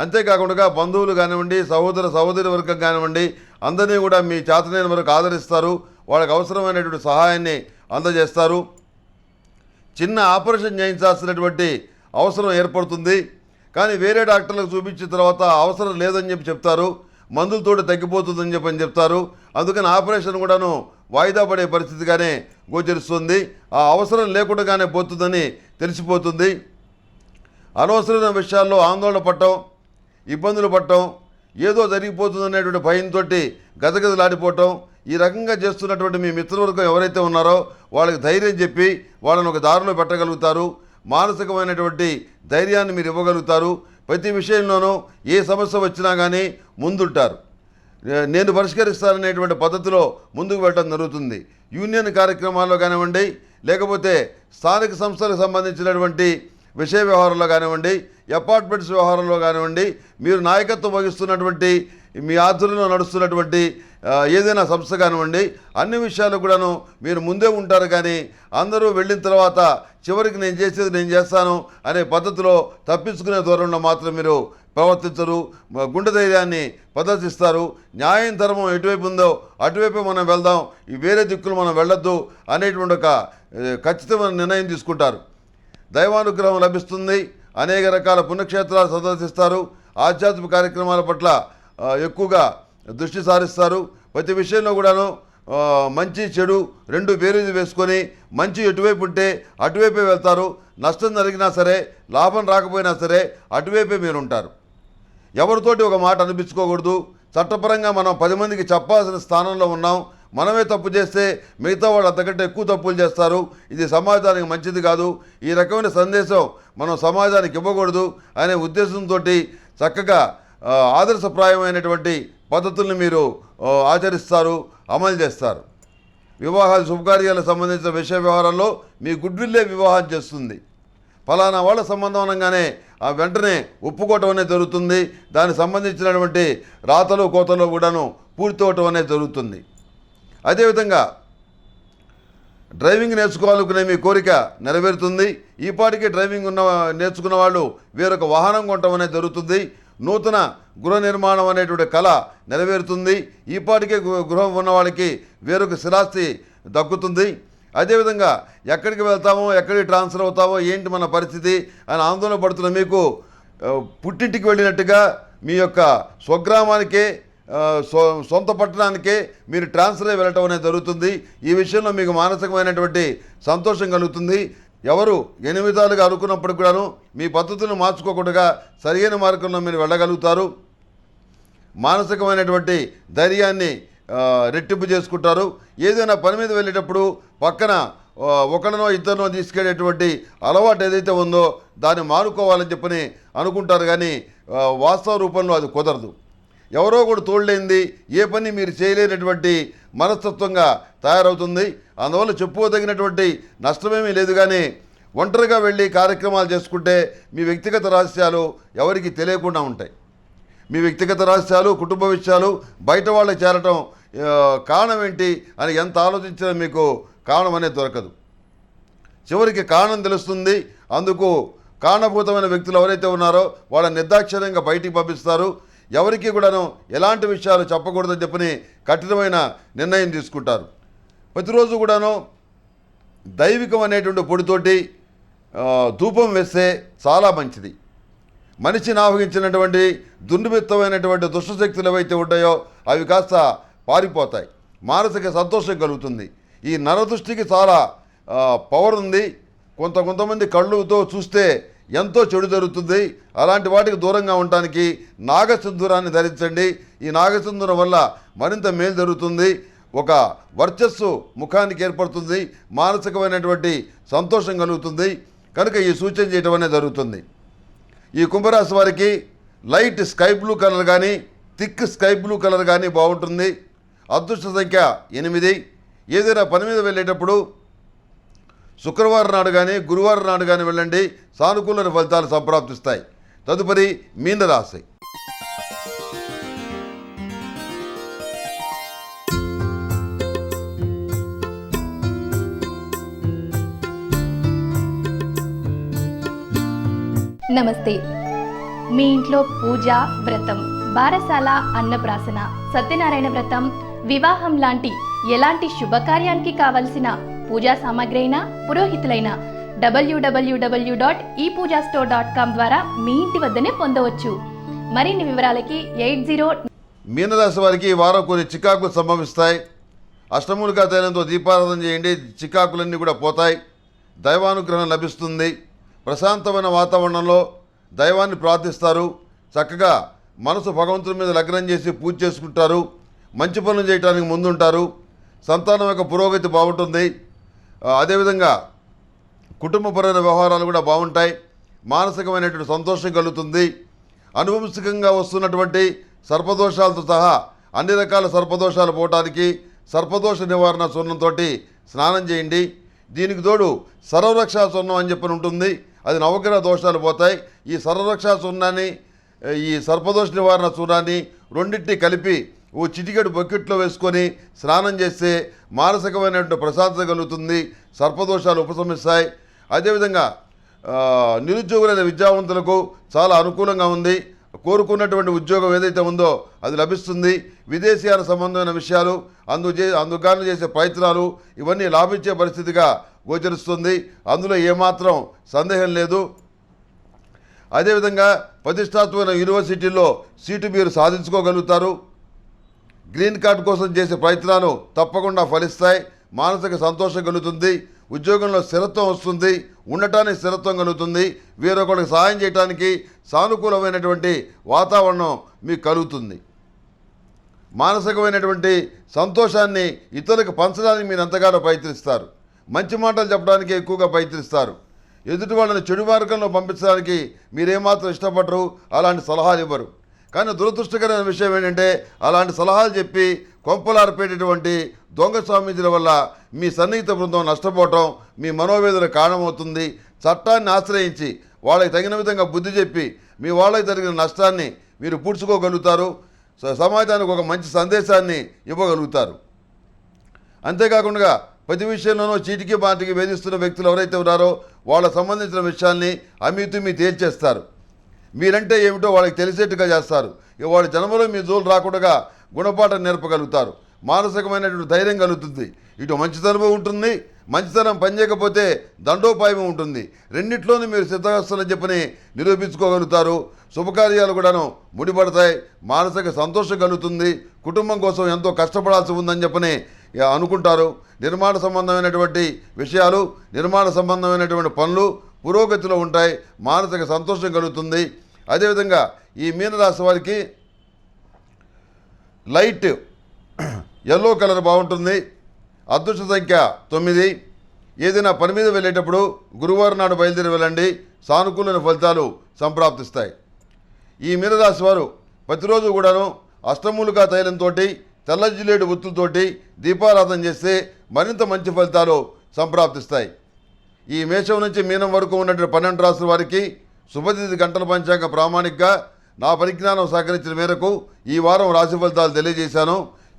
అంతేకాకుండా బంధువులు కానివ్వండి, సహోదరి వర్గం కానివ్వండి, అందరినీ కూడా మీ చేతనైన వరకు ఆదరిస్తారు. వాళ్ళకి అవసరమైనటువంటి సహాయాన్ని అందజేస్తారు. చిన్న ఆపరేషన్ చేయించాల్సినటువంటి అవసరం ఏర్పడుతుంది, కానీ వేరే డాక్టర్లకు చూపించిన తర్వాత అవసరం లేదని చెప్తారు, మందులతోటి తగ్గిపోతుందని చెప్తారు. అందుకని ఆపరేషన్ కూడాను వాయిదా పడే పరిస్థితిగానే గోచరిస్తుంది. ఆ అవసరం లేకుండానే పోతుందని తెలిసిపోతుంది. అనవసరమైన విషయాల్లో ఆందోళన పడటం, ఇబ్బందులు పడటం, ఏదో జరిగిపోతుందనేటువంటి భయంతో గజగజలాడిపోవటం, ఈ రకంగా చేస్తున్నటువంటి మీ మిత్రవర్గం ఎవరైతే ఉన్నారో వాళ్ళకి ధైర్యం చెప్పి వాళ్ళని ఒక దారిలో పెట్టగలుగుతారు. మానసికమైనటువంటి ధైర్యాన్ని మీరు ఇవ్వగలుగుతారు. ప్రతి విషయంలోనూ ఏ సమస్య వచ్చినా కానీ ముందుంటారు. నేను పరిష్కరిస్తాననేటువంటి పద్ధతిలో ముందుకు వెళ్ళడం జరుగుతుంది. యూనియన్ కార్యక్రమాల్లో కానివ్వండి, లేకపోతే స్థానిక సంస్థలకు సంబంధించినటువంటి విషయ వ్యవహారంలో కానివ్వండి, అపార్ట్మెంట్స్ వ్యవహారంలో కానివ్వండి, మీరు నాయకత్వం వహిస్తున్నటువంటి మీ ఆధ్వర్యంలో నడుస్తున్నటువంటి ఏదైనా సంస్థ కానివ్వండి, అన్ని విషయాలు కూడాను మీరు ముందే ఉంటారు. కానీ అందరూ వెళ్ళిన తర్వాత చివరికి నేను చేసేది నేను చేస్తాను అనే పద్ధతిలో తప్పించుకునే ధోరణిలో మాత్రం మీరు ప్రవర్తించరు. గుండె ధైర్యాన్ని ప్రదర్శిస్తారు. న్యాయం ధర్మం ఎటువైపు ఉందో అటువైపే మనం వెళ్దాం, ఈ వేరే దిక్కులు మనం వెళ్ళొద్దు అనేటువంటి ఒక ఖచ్చితమైన నిర్ణయం తీసుకుంటారు. దైవానుగ్రహం లభిస్తుంది. అనేక రకాల పుణ్యక్షేత్రాలు సందర్శిస్తారు. ఆధ్యాత్మిక కార్యక్రమాల పట్ల ఎక్కువగా దృష్టి సారిస్తారు. ప్రతి విషయంలో కూడాను మంచి చెడు రెండు బేరీజు వేసుకొని మంచి ఎటువైపు ఉంటే అటువైపే వెళ్తారు. నష్టం జరిగినా సరే, లాభం రాకపోయినా సరే అటువైపే మీరు ఉంటారు. ఎవరితోటి ఒక మాట అనిపించుకోకూడదు. చట్టపరంగా మనం 10 మందికి చెప్పాల్సిన స్థానంలో ఉన్నాం. మనమే తప్పు చేస్తే మిగతా వాళ్ళు అంతకంటే ఎక్కువ తప్పులు చేస్తారు. ఇది సమాజానికి మంచిది కాదు. ఈ రకమైన సందేశం మనం సమాజానికి ఇవ్వకూడదు అనే ఉద్దేశంతో చక్కగా ఆదర్శప్రాయమైనటువంటి పద్ధతుల్ని మీరు ఆచరిస్తారు, అమలు చేస్తారు. వివాహాలు శుభకార్యాలకు సంబంధించిన విషయ వ్యవహారాల్లో మీ గుడ్విల్లే వివాహం చేస్తుంది. ఫలానా వాళ్ళ సంబంధం అనగానే ఆ వెంటనే ఒప్పుకోవటం అనేది జరుగుతుంది. దానికి సంబంధించినటువంటి రాతలు కోతలు కూడాను పూర్తవటం అనేది జరుగుతుంది. అదేవిధంగా డ్రైవింగ్ నేర్చుకోవాలనుకునే మీ కోరిక నెరవేరుతుంది. ఈ పాటికి డ్రైవింగ్ నేర్చుకున్న వాళ్ళు వేరొక వాహనం కొనటం అనేది జరుగుతుంది. నూతన గృహ నిర్మాణం అనేటువంటి కళ నెరవేరుతుంది. ఈ పాటికే గృహం ఉన్న వాళ్ళకి వేరొక స్థిరాస్తి దక్కుతుంది. అదేవిధంగా ఎక్కడికి వెళ్తామో, ఎక్కడికి ట్రాన్స్ఫర్ అవుతామో, ఏంటి మన పరిస్థితి అని ఆందోళన పడుతున్న మీకు పుట్టింటికి వెళ్ళినట్టుగా మీ యొక్క స్వగ్రామానికే సొంత పట్టణానికే మీరు ట్రాన్స్ఫర్ అయి వెళ్ళటం అనేది జరుగుతుంది. ఈ విషయంలో మీకు మానసికమైనటువంటి సంతోషం కలుగుతుంది. ఎవరు ఎన్ని విధాలుగా అనుకున్నప్పటికి కూడాను మీ పద్ధతులను మార్చుకోకుండా సరైన మార్గంలో మీరు వెళ్ళగలుగుతారు. మానసికమైనటువంటి ధైర్యాన్ని రెట్టింపు చేసుకుంటారు. ఏదైనా పని మీద వెళ్ళేటప్పుడు పక్కన ఒకరినో ఇద్దరినో తీసుకెళ్ళేటువంటి అలవాటు ఏదైతే ఉందో దాన్ని మానుకోవాలని చెప్పని అనుకుంటారు. కానీ వాస్తవ రూపంలో అది కుదరదు. ఎవరో కూడా తోడలేంది ఏ పని మీరు చేయలేనటువంటి మనస్తత్వంగా తయారవుతుంది. అందువల్ల చెప్పుకోదగినటువంటి నష్టమేమీ లేదు. కానీ ఒంటరిగా వెళ్ళి కార్యక్రమాలు చేసుకుంటే మీ వ్యక్తిగత రహస్యాలు ఎవరికి తెలియకుండా ఉంటాయి. మీ వ్యక్తిగత రహస్యాలు, కుటుంబ విషయాలు బయట వాళ్ళకి చేరటం కారణం ఏంటి అని ఎంత ఆలోచించినా మీకు కారణం అనేది దొరకదు. చివరికి కారణం తెలుస్తుంది. అందుకు కారణభూతమైన వ్యక్తులు ఎవరైతే ఉన్నారో వాళ్ళ నిర్దాక్షిణ్యంగా బయటికి పంపిస్తారు. ఎవరికి కూడాను ఎలాంటి విషయాలు చెప్పకూడదని చెప్పని కఠినమైన నిర్ణయం తీసుకుంటారు. ప్రతిరోజు కూడాను దైవికం అనేటువంటి పొడితోటి ధూపం వేస్తే చాలా మంచిది. మనిషిని ఆవహించినటువంటి దుర్నిమిత్తమైనటువంటి దుష్టశక్తులు ఏవైతే ఉంటాయో అవి కాస్త పారిపోతాయి. మానసిక సంతోషం కలుగుతుంది. ఈ నరదృష్టికి చాలా పవర్ ఉంది. కొంతమంది కళ్ళుతో చూస్తే ఎంతో చెడు జరుగుతుంది. అలాంటి వాటికి దూరంగా ఉండటానికి నాగసింధూరాన్ని ధరించండి. ఈ నాగసింధూరం వల్ల మరింత మేలు జరుగుతుంది. ఒక వర్చస్సు ముఖానికి ఏర్పడుతుంది. మానసికమైనటువంటి సంతోషం కలుగుతుంది. కనుక ఈ సూచన చేయటం అనేది జరుగుతుంది. ఈ కుంభరాశి వారికి లైట్ స్కై బ్లూ కలర్ కానీ థిక్ స్కై బ్లూ కలర్ కానీ బాగుంటుంది. అదృష్ట సంఖ్య 8. ఏదైనా పని మీద వెళ్ళేటప్పుడు శుక్రవారం నాడు కానీ గురువారం నాడు కానీ వెళ్ళండి, సానుకూల ఫలితాలు సంప్రాప్తిస్తాయి. తదుపరి మీనరాశి. నమస్తే. మీ ఇంట్లో పూజ, వ్రతం, బారసాల, అన్నప్రాసన, సత్యనారాయణ వ్రతం, వివాహం లాంటి ఎలాంటి శుభకార్యానికి కావలసిన పూజా సామాగ్రి అయినా, పురోహితులైన www.epoojastore.com ద్వారా మీ ఇంటి వద్దనే పొందవచ్చు. మరిన్ని వివరాలకి 80. మీనరాశి వారికి ఈ వారం కొన్ని చికాకులు సంభవిస్తాయి. అష్టమూలికా తైలంతో దీపారాధన చేయండి, చికాకులన్నీ కూడా పోతాయి. దైవానుగ్రహం లభిస్తుంది. ప్రశాంతమైన వాతావరణంలో దైవాన్ని ప్రార్థిస్తారు. చక్కగా మనసు భగవంతుని మీద లగ్నం చేసి పూజ చేసుకుంటారు. మంచి పనులు చేయడానికి ముందుంటారు. సంతానం యొక్క పురోగతి బాగుంటుంది. అదేవిధంగా కుటుంబపరమైన వ్యవహారాలు కూడా బాగుంటాయి. మానసికమైనటువంటి సంతోషం కలుగుతుంది. అనువంశికంగా వస్తున్నటువంటి సర్పదోషాలతో సహా అన్ని రకాల సర్పదోషాలు పోవటానికి సర్పదోష నివారణ చూర్ణంతో స్నానం చేయండి. దీనికి తోడు సర్వరక్షా చూర్ణం అని చెప్పని ఉంటుంది. అది నవగ్రహ దోషాలు పోతాయి. ఈ సర్వరక్షా చూర్ణాన్ని, ఈ సర్పదోష నివారణ చూర్ణాన్ని రెండింటినీ కలిపి ఓ చిటికెడు బకెట్లో వేసుకొని స్నానం చేస్తే మానసికమైనటువంటి ప్రశాంతత కలుగుతుంది. సర్పదోషాలు ఉపశమిస్తాయి. అదేవిధంగా నిరుద్యోగులైన విద్యావంతులకు చాలా అనుకూలంగా ఉంది. కోరుకున్నటువంటి ఉద్యోగం ఏదైతే ఉందో అది లభిస్తుంది. విదేశీయాల సంబంధమైన విషయాలు అందుకు చేసే ప్రయత్నాలు ఇవన్నీ లాభించే పరిస్థితిగా గోచరిస్తుంది. అందులో ఏమాత్రం సందేహం లేదు. అదేవిధంగా ప్రతిష్టాత్మకమైన యూనివర్సిటీల్లో సీటు మీరు సాధించుకోగలుగుతారు. గ్రీన్ కార్డు కోసం చేసే ప్రయత్నాలు తప్పకుండా ఫలిస్తాయి. మానసిక సంతోషం కలుగుతుంది. ఉద్యోగంలో స్థిరత్వం వస్తుంది. ఉండటానికి స్థిరత్వం కలుగుతుంది. వేరొకరికి సహాయం చేయడానికి సానుకూలమైనటువంటి వాతావరణం మీకు కలుగుతుంది. మానసికమైనటువంటి సంతోషాన్ని ఇతరులకు పంచడానికి మీరు ఎంతగానో ప్రయత్నిస్తారు. మంచి మాటలు చెప్పడానికి ఎక్కువగా ప్రయత్నిస్తారు. ఎదుటి వాళ్ళని చెడు మార్గంలో పంపించడానికి మీరేమాత్రం ఇష్టపడరు, అలాంటి సలహాలు ఇవ్వరు. కానీ దురదృష్టకరమైన విషయం ఏంటంటే అలాంటి సలహాలు చెప్పి కొంపలారిపోయేటటువంటి దొంగ స్వామీజీల వల్ల మీ సన్నిహిత బృందం నష్టపోవటం మీ మనోవేదన కారణమవుతుంది. చట్టాన్ని ఆశ్రయించి వాళ్ళకి తగిన విధంగా బుద్ధి చెప్పి మీ వాళ్ళకి జరిగిన నష్టాన్ని మీరు పూడ్చుకోగలుగుతారు. సమాజానికి ఒక మంచి సందేశాన్ని ఇవ్వగలుగుతారు. అంతేకాకుండా ప్రతి విషయంలోనూ చీటికి మాటికి వేధిస్తున్న వ్యక్తులు ఎవరైతే ఉన్నారో వాళ్ళకు సంబంధించిన విషయాల్ని అమితుమి తేల్చేస్తారు. మీరంటే ఏమిటో వాళ్ళకి తెలిసేట్టుగా చేస్తారు. వాళ్ళ జన్మలో మీ జోలు రాకుండా గుణపాఠం నేర్పగలుగుతారు. మానసికమైనటువంటి ధైర్యం కలుగుతుంది. ఇటు మంచితనం ఉంటుంది, మంచితనం పనిచేయకపోతే దండోపాయం ఉంటుంది. రెండిట్లోనూ మీరు సిద్ధహస్తులని చెప్పని నిరూపించుకోగలుగుతారు. శుభకార్యాలు కూడాను ముడిపడతాయి. మానసిక సంతోషం కలుగుతుంది. కుటుంబం కోసం ఎంతో కష్టపడాల్సి ఉందని చెప్పని అనుకుంటారు. నిర్మాణ సంబంధమైనటువంటి విషయాలు, నిర్మాణ సంబంధమైనటువంటి పనులు పురోగతిలో ఉంటాయి. మానసిక సంతోషం కలుగుతుంది. అదేవిధంగా ఈ మీనరాశి వారికి లైట్ ఎల్లో కలర్ బాగుంటుంది. అదృష్ట సంఖ్య 9. ఏదైనా పని మీద వెళ్ళేటప్పుడు గురువారం నాడు బయలుదేరి వెళ్ళండి, సానుకూలమైన ఫలితాలు సంప్రాప్తిస్తాయి. ఈ మీనరాశి వారు ప్రతిరోజు కూడాను అష్టమూలికా తైలంతో, తెల్ల జిల్లేడు ఒత్తులతోటి దీపారాధన చేస్తే మరింత మంచి ఫలితాలు సంప్రాప్తిస్తాయి. ఈ మేషం నుంచి మీనం వరకు ఉన్నటువంటి 12 రాశుల వారికి శుభతిథి గంటల పంచాంగ ప్రామాణికగా నా పరిజ్ఞానం సహకరించిన మేరకు ఈ వారం రాశి ఫలితాలు తెలియజేశాను.